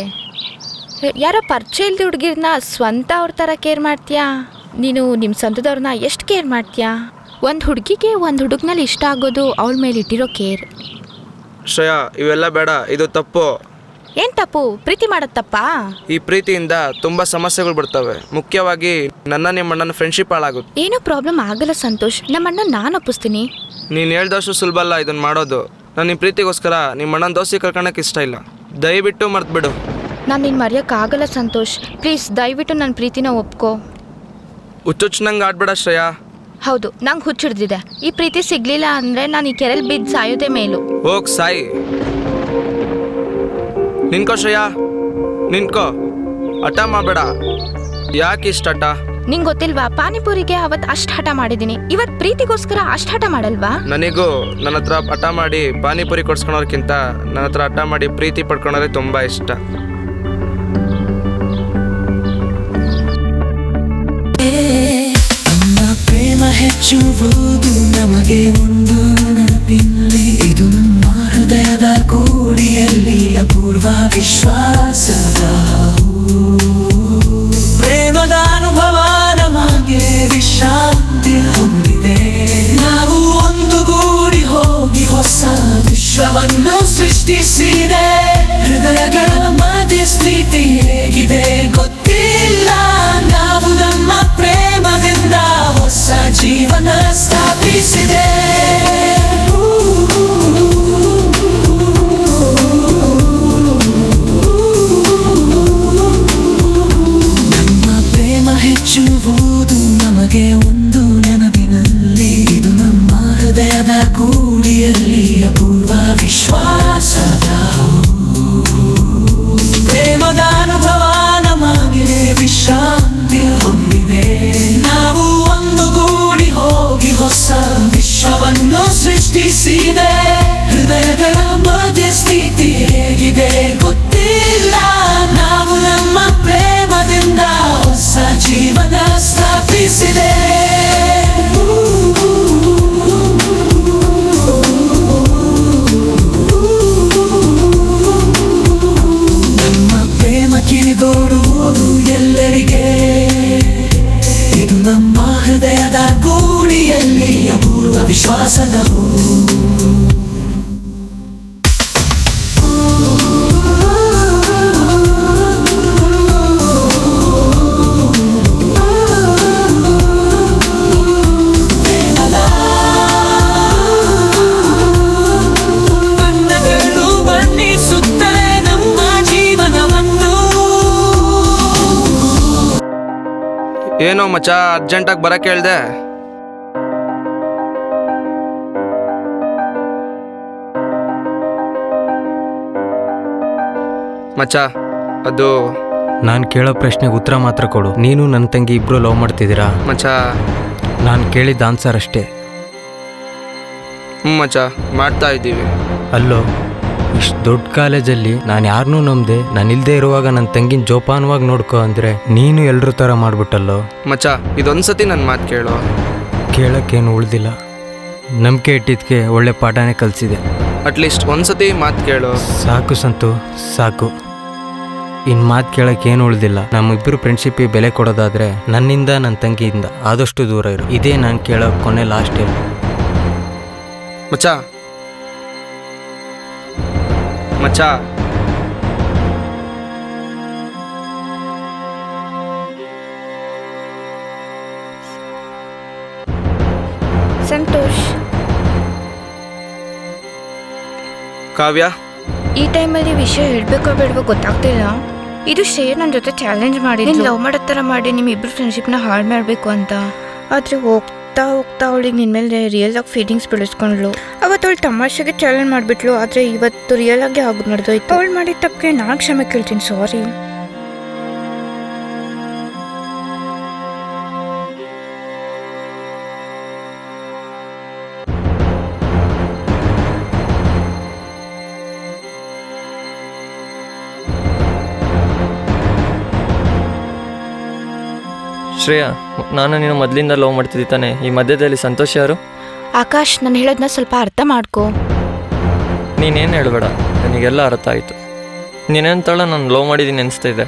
ಯಾರೋ ಪರಿಚಯ ಇಲ್ಲದ ಹುಡುಗಿರನ್ನ ಸ್ವಂತ ಅವ್ರ ಥರ ಕೇರ್ ಮಾಡ್ತೀಯಾ? ನೀನು ನಿಮ್ಮ ಸ್ವಂತದವ್ರನ್ನ ಎಷ್ಟು ಕೇರ್ ಮಾಡ್ತೀಯಾ? ಒಂದು ಹುಡುಗಿಗೆ ಒಂದು ಹುಡುಗನಲ್ಲಿ ಇಷ್ಟ ಆಗೋದು ಅವಳ ಮೇಲೆ ಇಟ್ಟಿರೋ ಕೇರ್.
ಶ್ರೇಯಾ, ಇವೆಲ್ಲ ಬೇಡ, ಇದು ತಪ್ಪು.
ಏನು ತಪ್ಪು? ಪ್ರೀತಿ ಮಾಡೋದು ತಪ್ಪಾ?
ಈ ಪ್ರೀತಿಯಿಂದ ತುಂಬ ಸಮಸ್ಯೆಗಳು ಬರ್ತವೆ. ಮುಖ್ಯವಾಗಿ ನಿಮ್ಮ ಅಣ್ಣನ ಫ್ರೆಂಡ್ಶಿಪ್ ಹಾಳಾಗುತ್ತೆ.
ಏನೂ ಪ್ರಾಬ್ಲಮ್ ಆಗಲ್ಲ ಸಂತೋಷ್. ನಮ್ಮ ಅಣ್ಣ ನಾನು ಒಪ್ಪಿಸ್ತೀನಿ.
ನೀನು ಹೇಳ್ದಷ್ಟು ಸುಲಭ ಅಲ್ಲ ಇದನ್ನು ಮಾಡೋದು. ನಾನು ನಿಮ್ಮ ಪ್ರೀತಿಗೋಸ್ಕರ ನಿಮ್ಮ ಅಣ್ಣನ ದೋಸ್ತಿ ಕಳ್ಕೊಳಕ್ಕೆ ಇಷ್ಟ ಇಲ್ಲ. ದಯವಿಟ್ಟು ಮರ್ತ್ಬಿಡು.
ನಾನು ನಿನ್ನ ಮರೆಯೋಕ್ಕಾಗಲ್ಲ ಸಂತೋಷ್. ಪ್ಲೀಸ್ ದಯವಿಟ್ಟು ನನ್ನ ಪ್ರೀತಿನ ಒಪ್ಕೋ.
ಹುಚ್ಚುಚ್ಚನಂಗೆ ಆಡ್ಬೇಡ ಶ್ರೇಯಾ.
ಹೌದು, ನಂಗೆ ಹುಚ್ಚಿಡ್ದಿದೆ. ಈ ಪ್ರೀತಿ ಸಿಗ್ಲಿಲ್ಲ ಅಂದರೆ ನಾನು ಈ ಕೆರೆಯಲ್ಲಿ ಬಿದ್ದು ಸಾಯೋದೇ ಮೇಲು.
ಹೋಗ್ ಸಾಯಿ. ನಿನ್ಕೋ ಶ್ರೇಯಾ, ನಿನ್ಕೋ. ಹಠ ಮಾಡಬೇಡ. ಯಾಕೆ ಇಷ್ಟ ಹಠ?
ನಿಂಗೆ ಗೊತ್ತಿಲ್ವಾ, ಪಾನಿಪುರಿಗೆ ಅವತ್ತು ಅಷ್ಟು ಹಠ ಮಾಡಿದ್ದೀನಿ. ಇವತ್ತು ಪ್ರೀತಿಗೋಸ್ಕರ ಅಷ್ಟು ಹಠ ಮಾಡಲ್ವಾ?
ನನಗೂ ನನ್ನ ಹತ್ರ ಹಠ ಮಾಡಿ ಪಾನಿಪುರಿ ಕೊಡ್ಸ್ಕೊಳೋರ್ಕಿಂತ ನನ್ನ ಹತ್ರ ಹಠ ಮಾಡಿ ಪ್ರೀತಿ ಪಡ್ಕೊಳೋದೇ ತುಂಬ ಇಷ್ಟ.
ಪ್ರೇಮ ಹೆಚ್ಚುವುದು ನಮಗೆ ಒಂದು ನೆನಪಿನಲ್ಲಿ, ಇದು ನಮ್ಮ ಹೃದಯದ ಕೋಡಿಯಲ್ಲಿ ಅಪೂರ್ವ ವಿಶ್ವಾಸದ ಪ್ರೇಮದ ಅನುಭವ ನಮಗೆ ವಿಶ್ರಾಂತಿ ಹೊಂದಿದೆ. ನಾವು ಒಂದು ಗೂಡಿ ಹೋಗಿ ಹೊಸ ವಿಶ್ವವನ್ನು ಸೃಷ್ಟಿಸಿದೆ. ಹೃದಯಗಳ ಮಧ್ಯೆ ಸ್ಥಿತಿ ಹೇಗಿದೆ ಗೊತ್ತಿಲ್ಲ. ನಾವು ನಮ್ಮ ಪ್ರೇಮದಿಂದ ಹೊಸ ಜೀವನ ಸ್ಥಾಪಿಸಿದೆ. ನಮ್ಮ ಪ್ರೇಮ ಹೆಚ್ಚುವುದು ನಮಗೆ ಒಂದು ನೆನಪಿನಲ್ಲಿ, ಇದು ನಮ್ಮ ಹೃದಯದ ಗೂಡಿಯಲ್ಲಿ ಅಪೂರ್ವ ವಿಶ್ವಾಸದ ಪ್ರೇಮದ ಅನುಭವ ನಮಗೆ ವಿಶ್ರಾಂತಿ ಹೊಂದಿದೆ. ನಾವು ಒಂದು ಗೂಡಿ ಹೋಗಿ ಹೊಸ ವಿಶ್ವವನ್ನು ಸೃಷ್ಟಿಸಿದೆ. ಹೃದಯಗಳ ಮಧ್ಯೆ ಸ್ಥಿತಿ ಹೇಗಿದೆ ಗೊತ್ತಿಲ್ಲ. ನಾವು ನಮ್ಮ ಪ್ರೇಮದಿಂದ ಹೊಸ ಜೀವನ ಸ್ಥಾಪಿಸಿದೆ. ಕಿರಿದೋಡುವುದು ಎಲ್ಲರಿಗೆ, ಇದು ನಮ್ಮ ಹೃದಯದ ಗೂಡಿಯಲ್ಲಿ ಅಪೂರ್ವ ವಿಶ್ವಾಸದ ಬಣ್ಣಗಳು ಬಣ್ಣಿಸುತ್ತವೆ ನಮ್ಮ ಜೀವನವನ್ನು.
ಏನೋ ಮಚ್ಚ, ಅರ್ಜೆಂಟಾಗಿ ಬರಕ್ಕೆ ಹೇಳ್ದೆ. ಮಚ್ಚ, ಅದು
ನಾನು ಕೇಳೋ ಪ್ರಶ್ನೆಗೆ ಉತ್ತರ ಮಾತ್ರ ಕೊಡು. ನೀನು ನನ್ನ ತಂಗಿ ಇಬ್ರು ಲವ್ ಮಾಡ್ತಿದ್ದೀರಾ?
ಮಚ್ಚ,
ನಾನು ಕೇಳಿದ ಆನ್ಸರ್ ಅಷ್ಟೇ.
ಮಚ್ಚ, ಮಾಡ್ತಾ ಇದ್ದೀವಿ.
ಅಲ್ಲೋ, ಇಷ್ಟು ದೊಡ್ಡ ಕಾಲೇಜಲ್ಲಿ ನಾನು ಯಾರನ್ನೂ ನಂಬದೆ ನಾನಿಲ್ಲದೆ ಇರುವಾಗ ನನ್ನ ತಂಗಿನ ಜೋಪಾನವಾಗಿ ನೋಡ್ಕೊ ಅಂದರೆ ನೀನು ಎಲ್ಲರ ಥರ ಮಾಡ್ಬಿಟ್ಟಲ್ಲೋ.
ಮಚ್ಚ, ಇದೊಂದ್ಸತಿ ನನ್ನ ಮಾತು ಕೇಳು.
ಕೇಳೋಕ್ಕೇನು ಉಳ್ದಿಲ್ಲ. ನಂಬಿಕೆ ಇಟ್ಟಿದ್ದಕ್ಕೆ ಒಳ್ಳೆ ಪಾಠನೇ ಕಲಿಸಿದೆ.
ಅಟ್ಲೀಸ್ಟ್ ಒಂದ್ಸತಿ ಮಾತು ಕೇಳು.
ಸಾಕು ಸಂತು, ಸಾಕು. ಇನ್ನು ಮಾತು ಕೇಳೋಕೆ ಏನು ಉಳಿದಿಲ್ಲ. ನಮ್ಮಿಬ್ಬರು ಫ್ರೆಂಡ್ಶಿಪ್ಪಿಗೆ ಬೆಲೆ ಕೊಡೋದಾದರೆ ನನ್ನಿಂದ ನನ್ನ ತಂಗಿಯಿಂದ ಆದಷ್ಟು ದೂರ ಇರು. ಇದೇ ನಾನು ಕೇಳೋ ಕೊನೆ ಲಾಸ್ಟ್ ಹೇಳಿ.
ಮಚ್ಚ ಮಚ್ಚ
ಸಂತೋಷ್,
ಕಾವ್ಯ,
ಈ ಟೈಮಲ್ಲಿ ವಿಷಯ ಹೇಳ್ಬೇಕೋ ಬೇಡವೋ ಗೊತ್ತಾಗ್ತಿಲ್ಲ. ಇದು ಶ್ರೇಯ ನನ್ನ ಜೊತೆ ಚಾಲೆಂಜ್ ಮಾಡಿ ಲವ್ ಮಾಡೋ ಥರ ಮಾಡಿ ನಿಮ್ಮಿಬ್ಬರು ಫ್ರೆಂಡ್ಶಿಪ್ನ ಹಾಳು ಮಾಡಬೇಕು ಅಂತ. ಆದರೆ ಹೋಗ್ತಾ ಹೋಗ್ತಾ ಅವಳಿಗೆ ನಿನ್ನ ಮೇಲೆ ರಿಯಲ್ ಆಗಿ ಫೀಲಿಂಗ್ಸ್ ಬೆಳೆಸ್ಕೊಂಡ್ಳು. ಅವತ್ತು ಅವಳು ತಮಾಷೆಗೆ ಚಾಲೆಂಜ್ ಮಾಡಿಬಿಟ್ಲು. ಆದರೆ ಇವತ್ತು ರಿಯಲ್ ಆಗಿ ಆಗಿ ನಡೆದೋಯ್ತು. ಅವಳು ಮಾಡಿದ ತಪ್ಪಿಗೆ ನಾನು ಕ್ಷಮೆ ಕೇಳ್ತೀನಿ. ಸಾರಿ.
ಶ್ರೇಯಾ, ನಾನು ನೀನು ಮೊದಲಿಂದ ಲವ್ ಮಾಡ್ತಿದ್ದಿ ತಾನೆ. ಈ ಮಧ್ಯದಲ್ಲಿ ಸಂತೋಷ್ ಯಾರು?
ಆಕಾಶ್, ನಾನು ಹೇಳೋದನ್ನ ಸ್ವಲ್ಪ ಅರ್ಥ ಮಾಡ್ಕೋ.
ನೀನೇನು ಹೇಳಬೇಡ, ನನಗೆಲ್ಲ ಅರ್ಥ ಆಯಿತು. ನೀನೇಂತಳ ನಾನು ಲವ್ ಮಾಡಿದ್ದೀನಿ ಅನಿಸ್ತಾ ಇದೆ.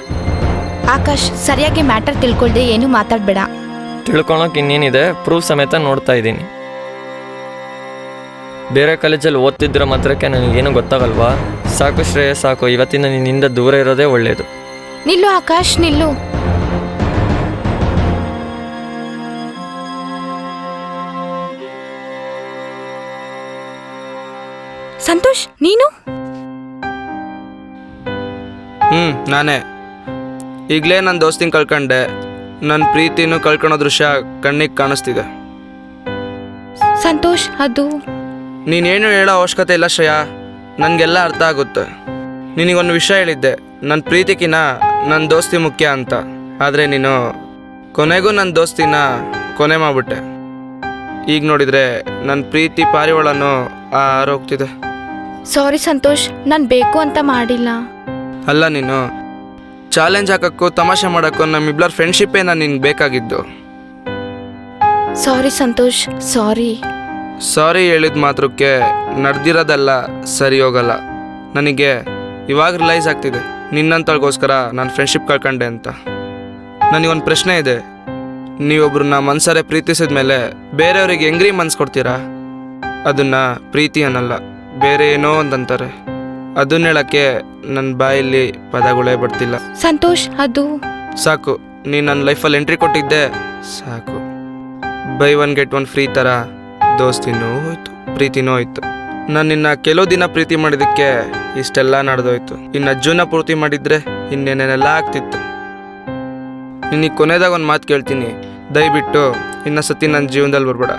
ಆಕಾಶ್, ಸರಿಯಾಗಿ ಮ್ಯಾಟರ್ ತಿಳ್ಕೊಳ್ದೆ ಏನೂ ಮಾತಾಡಬೇಡ.
ತಿಳ್ಕೊಳಕ್ಕೆ ಇನ್ನೇನಿದೆ, ಪ್ರೂಫ್ ಸಮೇತ ನೋಡ್ತಾ ಇದ್ದೀನಿ. ಬೇರೆ ಕಾಲೇಜಲ್ಲಿ ಓದ್ತಿದ್ರೆ ಮಾತ್ರಕ್ಕೆ ನನಗೇನು ಗೊತ್ತಾಗಲ್ವಾ? ಸಾಕು ಶ್ರೇಯ, ಸಾಕು. ಇವತ್ತಿನ ನಿನ್ನಿಂದ ದೂರ ಇರೋದೇ ಒಳ್ಳೆಯದು.
ನಿಲ್ಲು ಆಕಾಶ್, ನಿಲ್ಲು. ಸಂತೋಷ್, ನೀನು?
ನಾನೇ. ಈಗಲೇ ನನ್ನ ದೋಸ್ತಿನ ಕಳ್ಕೊಂಡೆ. ನನ್ನ ಪ್ರೀತಿನೂ ಕಳ್ಕೊಳೋ ದೃಶ್ಯ ಕಣ್ಣಿಗೆ ಕಾಣಿಸ್ತಿದೆ.
ಸಂತೋಷ್, ಅದು
ನೀನೇನು ಹೇಳೋ ಅವಶ್ಯಕತೆ ಇಲ್ಲ ಶ್ರೇಯಾ, ನನಗೆಲ್ಲ ಅರ್ಥ ಆಗುತ್ತೆ. ನಿನಗೊಂದು ವಿಷಯ ಹೇಳಿದ್ದೆ, ನನ್ನ ಪ್ರೀತಿಗಿನ ನನ್ನ ದೋಸ್ತಿ ಮುಖ್ಯ ಅಂತ. ಆದರೆ ನೀನು ಕೊನೆಗೂ ನನ್ನ ದೋಸ್ತಿನ ಕೊನೆ ಮಾಡಿಬಿಟ್ಟೆ. ಈಗ ನೋಡಿದರೆ ನನ್ನ ಪ್ರೀತಿ ಪಾರಿವಾಳನೂ ಆರೋಗ್ತಿದೆ.
ಸಾರಿ ಸಂತೋಷ್, ನಾನು ಬೇಕು ಅಂತ ಮಾಡಿಲ್ಲ.
ಅಲ್ಲ, ನೀನು ಚಾಲೆಂಜ್ ಹಾಕೋಕ್ಕೂ ತಮಾಷೆ ಮಾಡೋಕ್ಕೂ ನಮ್ಮಿಬ್ಬರ ಫ್ರೆಂಡ್ಶಿಪ್ಪೇ ನಾನು ನಿನ್ಗೆ ಬೇಕಾಗಿದ್ದು.
ಸಾರಿ ಸಂತೋಷ್, ಸಾರಿ.
ಸಾರಿ ಹೇಳಿದ ಮಾತ್ರಕ್ಕೆ ನಡೆದಿರೋದೆಲ್ಲ ಸರಿ ಹೋಗಲ್ಲ. ನನಗೆ ಇವಾಗ ರಿಲೈಸ್ ಆಗ್ತಿದೆ, ನಿನ್ನಂತಳಿಗೋಸ್ಕರ ನಾನು ಫ್ರೆಂಡ್ಶಿಪ್ ಕಳ್ಕೊಂಡೆ ಅಂತ. ನನಗೊಂದು ಪ್ರಶ್ನೆ ಇದೆ. ನೀವೊಬ್ರನ್ನ ಮನ್ಸರೇ ಪ್ರೀತಿಸಿದ ಮೇಲೆ ಬೇರೆಯವ್ರಿಗೆ ಹೆಂಗ್ರಿ ಮನ್ಸು ಕೊಡ್ತೀರಾ? ಅದನ್ನು ಪ್ರೀತಿ ಅನ್ನಲ್ಲ, ಬೇರೆ ಏನೋ ಒಂದಂತಾರೆ. ಅದನ್ನ ಹೇಳೋಕ್ಕೆ ನನ್ನ ಬಾಯಲ್ಲಿ ಪದಗಳೇ ಬರ್ತಿಲ್ಲ.
ಸಂತೋಷ್, ಅದು
ಸಾಕು. ನೀನು ನನ್ನ ಲೈಫಲ್ಲಿ ಎಂಟ್ರಿ ಕೊಟ್ಟಿದ್ದೆ ಸಾಕು. By one get one free ಥರ ದೋಸ್ತಿನೂ ಹೋಯ್ತು, ಪ್ರೀತಿನೂ ಹೋಯ್ತು. ನಾನು ನಿನ್ನ ಕೆಲವು ದಿನ ಪ್ರೀತಿ ಮಾಡಿದ್ದಕ್ಕೆ ಇಷ್ಟೆಲ್ಲ ನಡೆದೋಯ್ತು. ಇನ್ನು ಜೀವನ ಪೂರ್ತಿ ಮಾಡಿದರೆ ಇನ್ನೇನೇನೆಲ್ಲ ಆಗ್ತಿತ್ತು. ನಿನಗೆ ಕೊನೆದಾಗ ಒಂದು ಮಾತು ಕೇಳ್ತೀನಿ, ದಯವಿಟ್ಟು ಇನ್ನೊಂದ್ಸತಿ ನನ್ನ ಜೀವನದಲ್ಲಿ ಬರ್ಬೇಡ.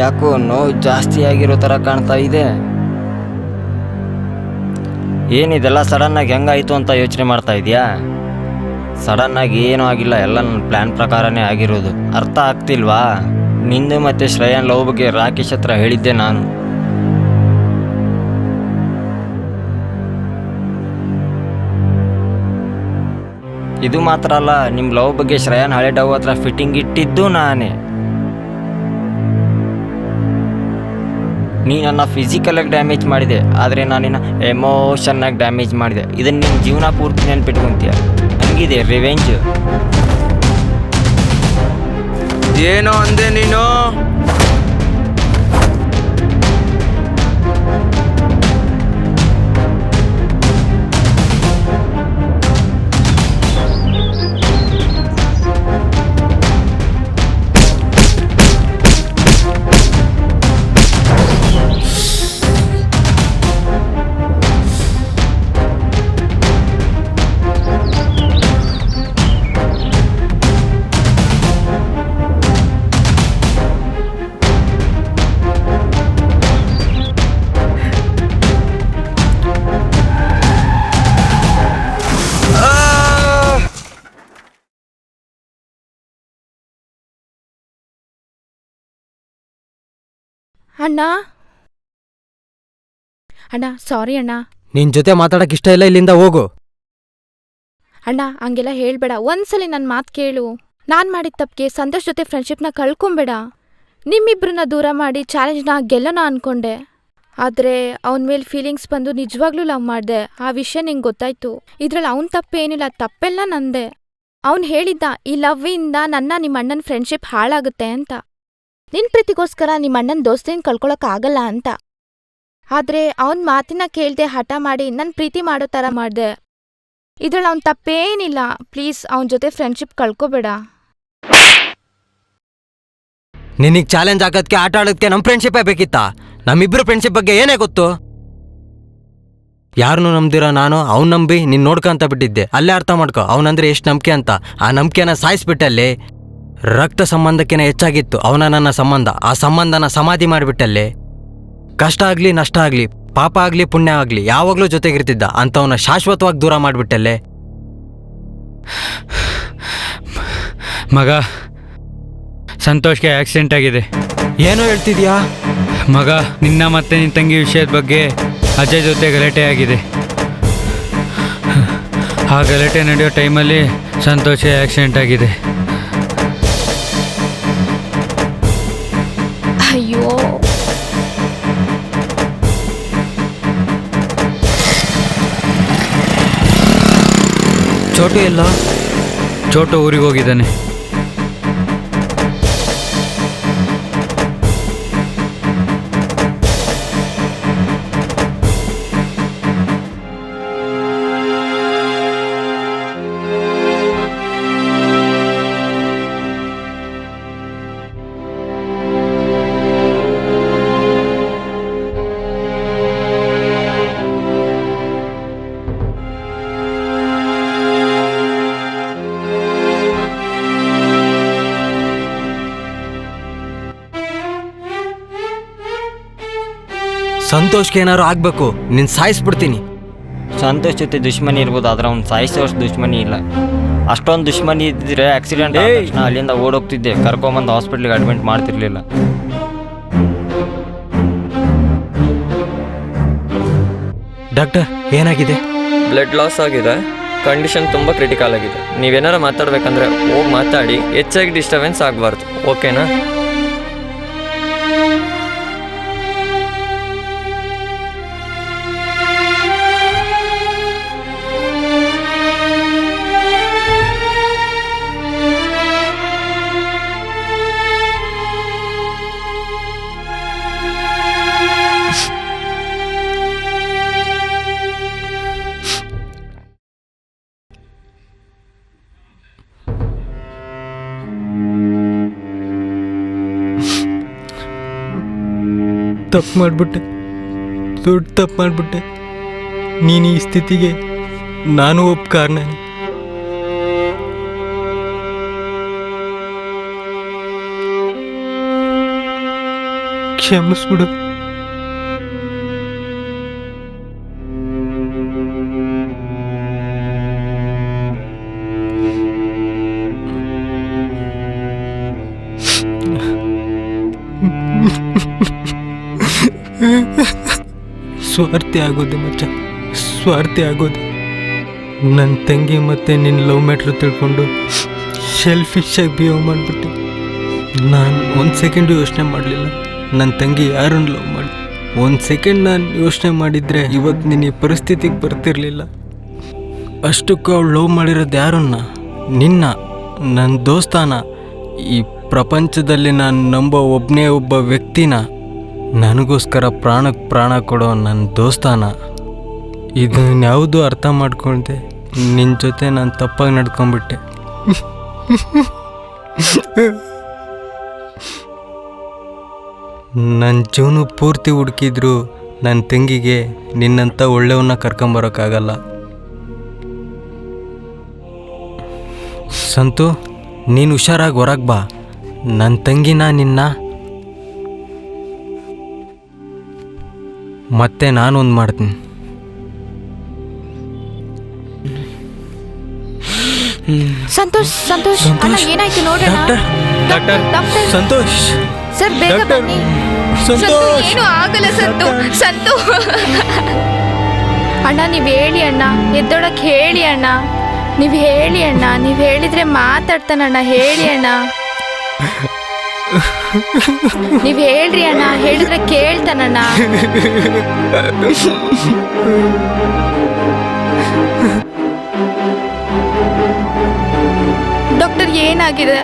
ಯಾಕೋ ನೋವು ಜಾಸ್ತಿ ಆಗಿರೋ ಥರ ಕಾಣ್ತಾ ಇದೆ. ಏನಿದೆಲ್ಲ ಸಡನ್ನಾಗಿ ಹೆಂಗಾಯಿತು ಅಂತ ಯೋಚನೆ ಮಾಡ್ತಾ ಇದೆಯಾ? ಸಡನ್ನಾಗಿ ಏನೂ ಆಗಿಲ್ಲ, ಎಲ್ಲ ನನ್ನ ಪ್ಲ್ಯಾನ್ ಪ್ರಕಾರನೇ ಆಗಿರೋದು. ಅರ್ಥ ಆಗ್ತಿಲ್ವಾ? ನಿಂದು ಮತ್ತು ಶ್ರೇಯನ್ ಲವ್ ಬಗ್ಗೆ ರಾಕೇಶ್ ಹತ್ರ ಹೇಳಿದ್ದೆ ನಾನು. ಇದು ಮಾತ್ರ ಅಲ್ಲ, ನಿಮ್ಮ ಲವ್ ಬಗ್ಗೆ ಶ್ರೇಯನ್ ಹಳೆ ಡವ್ ಹತ್ರ ಫಿಟ್ಟಿಂಗ್ ಇಟ್ಟಿದ್ದು ನಾನೇ. ನೀ ನನ್ನ ಫಿಸಿಕಲಾಗಿ ಡ್ಯಾಮೇಜ್ ಮಾಡಿದೆ, ಆದರೆ ನಾನು ನಿನ್ನ ಎಮೋಷನ್ನಾಗಿ ಡ್ಯಾಮೇಜ್ ಮಾಡಿದೆ. ಇದನ್ನು ನಿನ್ನ ಜೀವನ ಪೂರ್ತಿ ನೆನ್ಪಿಟ್ಕೊಂತೀಯ. ಹಂಗಿದೆ ರಿವೆಂಜ್.
ಏನೋ ಅಂದೆ ನೀನು?
ಅಣ್ಣ ಅಣ್ಣ ಸಾರಿ ಅಣ್ಣ.
ನಿನ್ ಜೊತೆ ಮಾತಾಡಕ್ ಇಷ್ಟ ಇಲ್ಲ, ಇಲ್ಲಿಂದ ಹೋಗು.
ಅಣ್ಣ ಹಂಗೆಲ್ಲ ಹೇಳ್ಬೇಡ. ಒಂದ್ಸಲಿ ನನ್ನ ಮಾತು ಕೇಳು. ನಾನು ಮಾಡಿದ ತಪ್ಪಿಗೆ ಸಂತೋಷ್ ಜೊತೆ ಫ್ರೆಂಡ್ಶಿಪ್ನ ಕಳ್ಕೊಂಬೇಡ. ನಿಮ್ಮಿಬ್ರನ್ನ ದೂರ ಮಾಡಿ ಚಾಲೆಂಜ್ನ ಗೆಲ್ಲೋಣ ಅನ್ಕೊಂಡೆ. ಆದರೆ ಅವನ ಮೇಲೆ ಫೀಲಿಂಗ್ಸ್ ಬಂದು ನಿಜವಾಗ್ಲೂ ಲವ್ ಮಾಡಿದೆ. ಆ ವಿಷಯ ನಿಂಗೆ ಗೊತ್ತಾಯ್ತು. ಇದ್ರಲ್ಲಿ ಅವನ ತಪ್ಪೇನಿಲ್ಲ, ತಪ್ಪೆಲ್ಲ ನಂದೆ. ಅವನು ಹೇಳಿದ್ದ ಈ ಲವ್ವಿಂದ ನಿಮ್ಮ ಅಣ್ಣನ ಫ್ರೆಂಡ್ಶಿಪ್ ಹಾಳಾಗುತ್ತೆ ಅಂತ. ನಿನ್ನ ಪ್ರೀತಿಗೋಸ್ಕರ ನಿಮ್ಮ ಅಣ್ಣನ ದೋಸ್ತಿನ ಕಳ್ಕೊಳಕ್ಕಾಗಲ್ಲ ಅಂತ. ಆದರೆ ಅವನ ಮಾತಿನ ಕೇಳದೆ ಹಠ ಮಾಡಿ ನನ್ನ ಪ್ರೀತಿ ಮಾಡೋ ಥರ ಮಾಡಿದೆ. ಇದ್ರಲ್ಲಿ ಅವನ ತಪ್ಪೇನಿಲ್ಲ. ಪ್ಲೀಸ್ ಅವನ ಜೊತೆ ಫ್ರೆಂಡ್ಶಿಪ್ ಕಳ್ಕೊಬೇಡ.
ನಿನಗ್ ಚಾಲೆಂಜ್ ಆಗೋದಕ್ಕೆ ಆಟ ಆಡೋದಕ್ಕೆ ನಮ್ಮ ಫ್ರೆಂಡ್ಶಿಪ್ಪೇ ಬೇಕಿತ್ತಾ? ನಮ್ಮಿಬ್ರು ಫ್ರೆಂಡ್ಶಿಪ್ ಬಗ್ಗೆ ಏನೇ ಗೊತ್ತು? ಯಾರನ್ನೂ ನಂಬ್ದಿರೋ ನಾನು ಅವ್ನು ನಂಬಿ ನೀನು ನೋಡ್ಕೊಂತ ಬಿಟ್ಟಿದ್ದೆ. ಅಲ್ಲೇ ಅರ್ಥ ಮಾಡ್ಕೊ ಅವನಂದ್ರೆ ಎಷ್ಟು ನಂಬಿಕೆ ಅಂತ. ಆ ನಂಬಿಕೆನ ಸಾಯಿಸ್ಬಿಟ್ಟಲ್ಲಿ. ರಕ್ತ ಸಂಬಂಧಕ್ಕಿಂತ ಹೆಚ್ಚಾಗಿತ್ತು ಅವನ ನನ್ನ ಸಂಬಂಧ. ಆ ಸಂಬಂಧನ ಸಮಾಧಿ ಮಾಡಿಬಿಟ್ಟಲ್ಲಿ. ಕಷ್ಟ ಆಗಲಿ ನಷ್ಟ ಆಗಲಿ, ಪಾಪ ಆಗಲಿ ಪುಣ್ಯ ಆಗಲಿ, ಯಾವಾಗಲೂ ಜೊತೆಗಿರ್ತಿದ್ದ ಅಂಥವನ್ನ ಶಾಶ್ವತವಾಗಿ ದೂರ ಮಾಡಿಬಿಟ್ಟಲ್ಲೇ.
ಮಗ, ಸಂತೋಷ್ಗೆ ಆಕ್ಸಿಡೆಂಟ್ ಆಗಿದೆ.
ಏನೋ ಹೇಳ್ತಿದ್ಯಾ
ಮಗ? ನಿನ್ನ ಮತ್ತೆ ನಿನ್ನ ತಂಗಿ ವಿಷಯದ ಬಗ್ಗೆ ಅಜಯ್ ಜೊತೆ ಗಲಾಟೆ ಆಗಿದೆ. ಆ ಗಲಾಟೆ ನಡೆಯೋ ಟೈಮಲ್ಲಿ ಸಂತೋಷ್ಗೆ ಆಕ್ಸಿಡೆಂಟ್ ಆಗಿದೆ.
ಅಯ್ಯೋ,
ಚೋಟು ಎಲ್ಲ?
ಚೋಟು ಊರಿಗೆ ಹೋಗಿದ್ದಾನೆ.
ಸಂತೋಷ್ಗೆ ಏನಾರು ಆಗ್ಬೇಕು, ನಿನ್ ಸಾಯಿಸ್ಬಿಡ್ತೀನಿ.
ಸಂತೋಷ್ ಜೊತೆ ದುಶ್ಮನಿ ಇರ್ಬೋದು, ಆದ್ರೆ ಅವ್ನು ಸಾಯಿಸೋಷ್ಟು ದುಶ್ಮನಿ ಇಲ್ಲ. ಅಷ್ಟೊಂದು ದುಶ್ಮನಿ ಇದ್ದಿದ್ರೆ ಆಕ್ಸಿಡೆಂಟ್ ಆದ ತಕ್ಷಣ ಅಲ್ಲಿಂದ ಓಡೋಗ್ತಿದ್ದೆ. ಕರ್ಕೊಂಬಂದು ಹಾಸ್ಪಿಟ್ಲಿಗೆ ಅಡ್ಮಿಟ್ ಮಾಡ್ತಿರ್ಲಿಲ್ಲ.
ಡಾಕ್ಟರ್ ಏನಾಗಿದೆ?
ಬ್ಲಡ್ ಲಾಸ್ ಆಗಿದೆ. ಕಂಡೀಷನ್ ತುಂಬ ಕ್ರಿಟಿಕಲ್ ಆಗಿದೆ. ನೀವೇನಾರು ಮಾತಾಡ್ಬೇಕಂದ್ರೆ ಹೋಗಿ ಮಾತಾಡಿ. ಹೆಚ್ಚಾಗಿ ಡಿಸ್ಟರ್ಬೆನ್ಸ್ ಆಗಬಾರ್ದು. ಓಕೆನಾ?
ತಪ್ಪು ಮಾಡಿಬಿಟ್ಟೆ, ದೊಡ್ಡ ತಪ್ಪು ಮಾಡಿಬಿಟ್ಟೆ. ನೀನು ಈ ಸ್ಥಿತಿಗೆ ನಾನು ಒಬ್ಬ ಕಾರಣ. ಕ್ಷಮಿಸ್ಬಿಡು. ಸ್ವಾರ್ಥಿ ಆಗೋದೆ ಮಚ್ಚ, ಸ್ವಾರ್ಥಿ ಆಗೋದೆ. ನನ್ನ ತಂಗಿ ಮತ್ತೆ ನಿನ್ನ ಲವ್ ಮ್ಯಾಟ್ರ್ ತಿಳ್ಕೊಂಡು ಶೆಲ್ಫಿಶಾಗಿ ಬಿಹೇವ್ ಮಾಡಿಬಿಟ್ಟೆ. ನಾನು ಒಂದು ಸೆಕೆಂಡು ಯೋಚನೆ ಮಾಡಲಿಲ್ಲ ನನ್ನ ತಂಗಿ ಯಾರನ್ನು ಲವ್ ಮಾಡಿ. ಒಂದು ಸೆಕೆಂಡ್ ನಾನು ಯೋಚನೆ ಮಾಡಿದರೆ ಇವತ್ತು ನಿನ್ನ ಈ ಪರಿಸ್ಥಿತಿಗೆ ಬರ್ತಿರ್ಲಿಲ್ಲ. ಅಷ್ಟಕ್ಕೂ ಅವಳು ಲವ್ ಮಾಡಿರೋದು ಯಾರನ್ನ? ನಿನ್ನ, ನನ್ನ ದೋಸ್ತಾನ. ಈ ಪ್ರಪಂಚದಲ್ಲಿ ನಾನು ನಂಬೋ ಒಬ್ಬನೇ ಒಬ್ಬ ವ್ಯಕ್ತಿನ, ನನಗೋಸ್ಕರ ಪ್ರಾಣಕ್ಕೆ ಪ್ರಾಣ ಕೊಡೋ ನನ್ನ ದೋಸ್ತಾನ. ಇದನ್ಯಾವುದೂ ಅರ್ಥ ಮಾಡ್ಕೊಳ್ದೆ ನಿನ್ನ ಜೊತೆ ನಾನು ತಪ್ಪಾಗಿ ನಡ್ಕೊಂಬಿಟ್ಟೆ. ನನ್ನ ಜೀವನ ಪೂರ್ತಿ ಹುಡುಕಿದ್ರು ನನ್ನ ತಂಗಿಗೆ ನಿನ್ನಂಥ ಒಳ್ಳೆಯವನ್ನ ಕರ್ಕೊಂಬರೋಕ್ಕಾಗಲ್ಲ. ಸಂತು, ನೀನು ಹುಷಾರಾಗಿ ಹೊರಗೆ ಬಾ. ನನ್ನ ತಂಗಿನ ನಿನ್ನ ಮತ್ತೆ ನಾನೊಂದು ಮಾಡ್ತೀನಿ.
ಸಂತೋಷ್, ಅಣ್ಣ ಏನಾಯ್ತು ನೋಡೋಣ.
ಡಾಕ್ಟರ್,
ಡಾಕ್ಟರ್,
ಸಂತೋಷ್,
ಸರ್ ಬೇಗ ಬನ್ನಿ. ಸಂತು ಏನು ಆಗಲ್ಲ ಸಂತು. ಸಂತು ಅಣ್ಣ ನೀವ್ ಹೇಳಿ ಅಣ್ಣ, ಎದ್ದೊಳಕ್ ಹೇಳಿ ಅಣ್ಣ, ನೀವ್ ಹೇಳಿ ಅಣ್ಣ, ನೀವ್ ಹೇಳಿದ್ರೆ ಮಾತಾಡ್ತಾನಣ್ಣ, ಹೇಳಿ ಅಣ್ಣ, ನೀವ್ ಹೇಳ್ರಿ ಅಣ್ಣ, ಹೇಳಿದ್ರೆ ಕೇಳ್ತಾನಣ್ಣ. ಡಾಕ್ಟರ್ ಏನಾಗಿದೆ?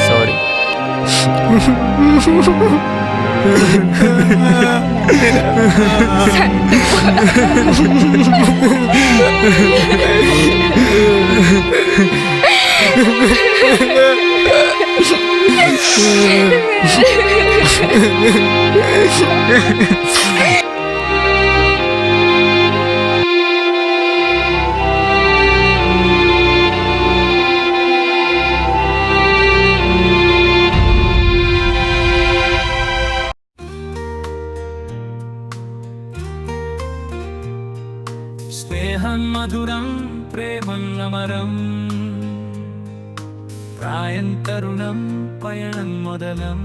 ಸಾರಿ.
స్నేహం మధురం ప్రేమం అమరం ప్రాయం తరుణం పయనం మొదలం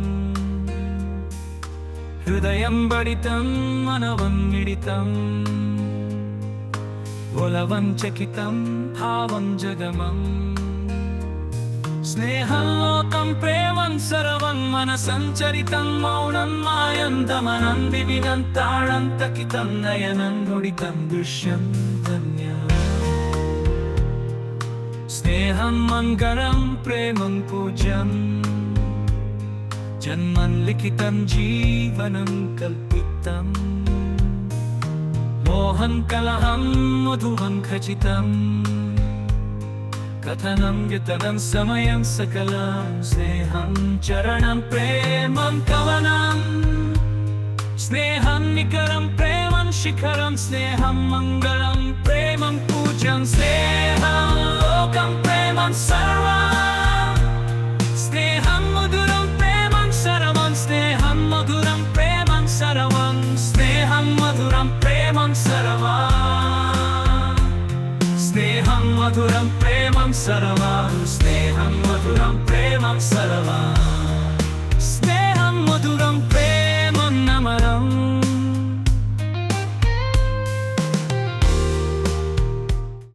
హృదయం బడితం మనవం మిడితం ఒలవం చకితం భావం జగమం స్నేహం లోకం ప్రేమం సర్వం మన సంచరితం మౌనం మాయం దమనం దివినం తాళం తకితం నయనం నుడితం దృశ్యం ధన్యం స్నేహం మంగళం ప్రేమం పూజ్యం జన్మం లిఖితం జీవనం కల్పితం మోహం కలహం మధురం ఖచితం కథనం యతనం సమయం సకలం స్నేహం చరణం ప్రేమం కవనం స్నేహం నికరం ప్రేమం శిఖరం స్నేహం మంగళం ప్రేమం పూజ్యం స్నేహం లోకం ప్రేమం సర్వం స్నేహం మధురం ప్రేమం సర్వం స్నేహం మధురం ప్రేమం సర్వం స్నేహం మధురం ప్రేమం సర్వం స్నేహం మధురం ప్రేమం సర్వం స్నేహం మధురం ప్రేమం సర్వం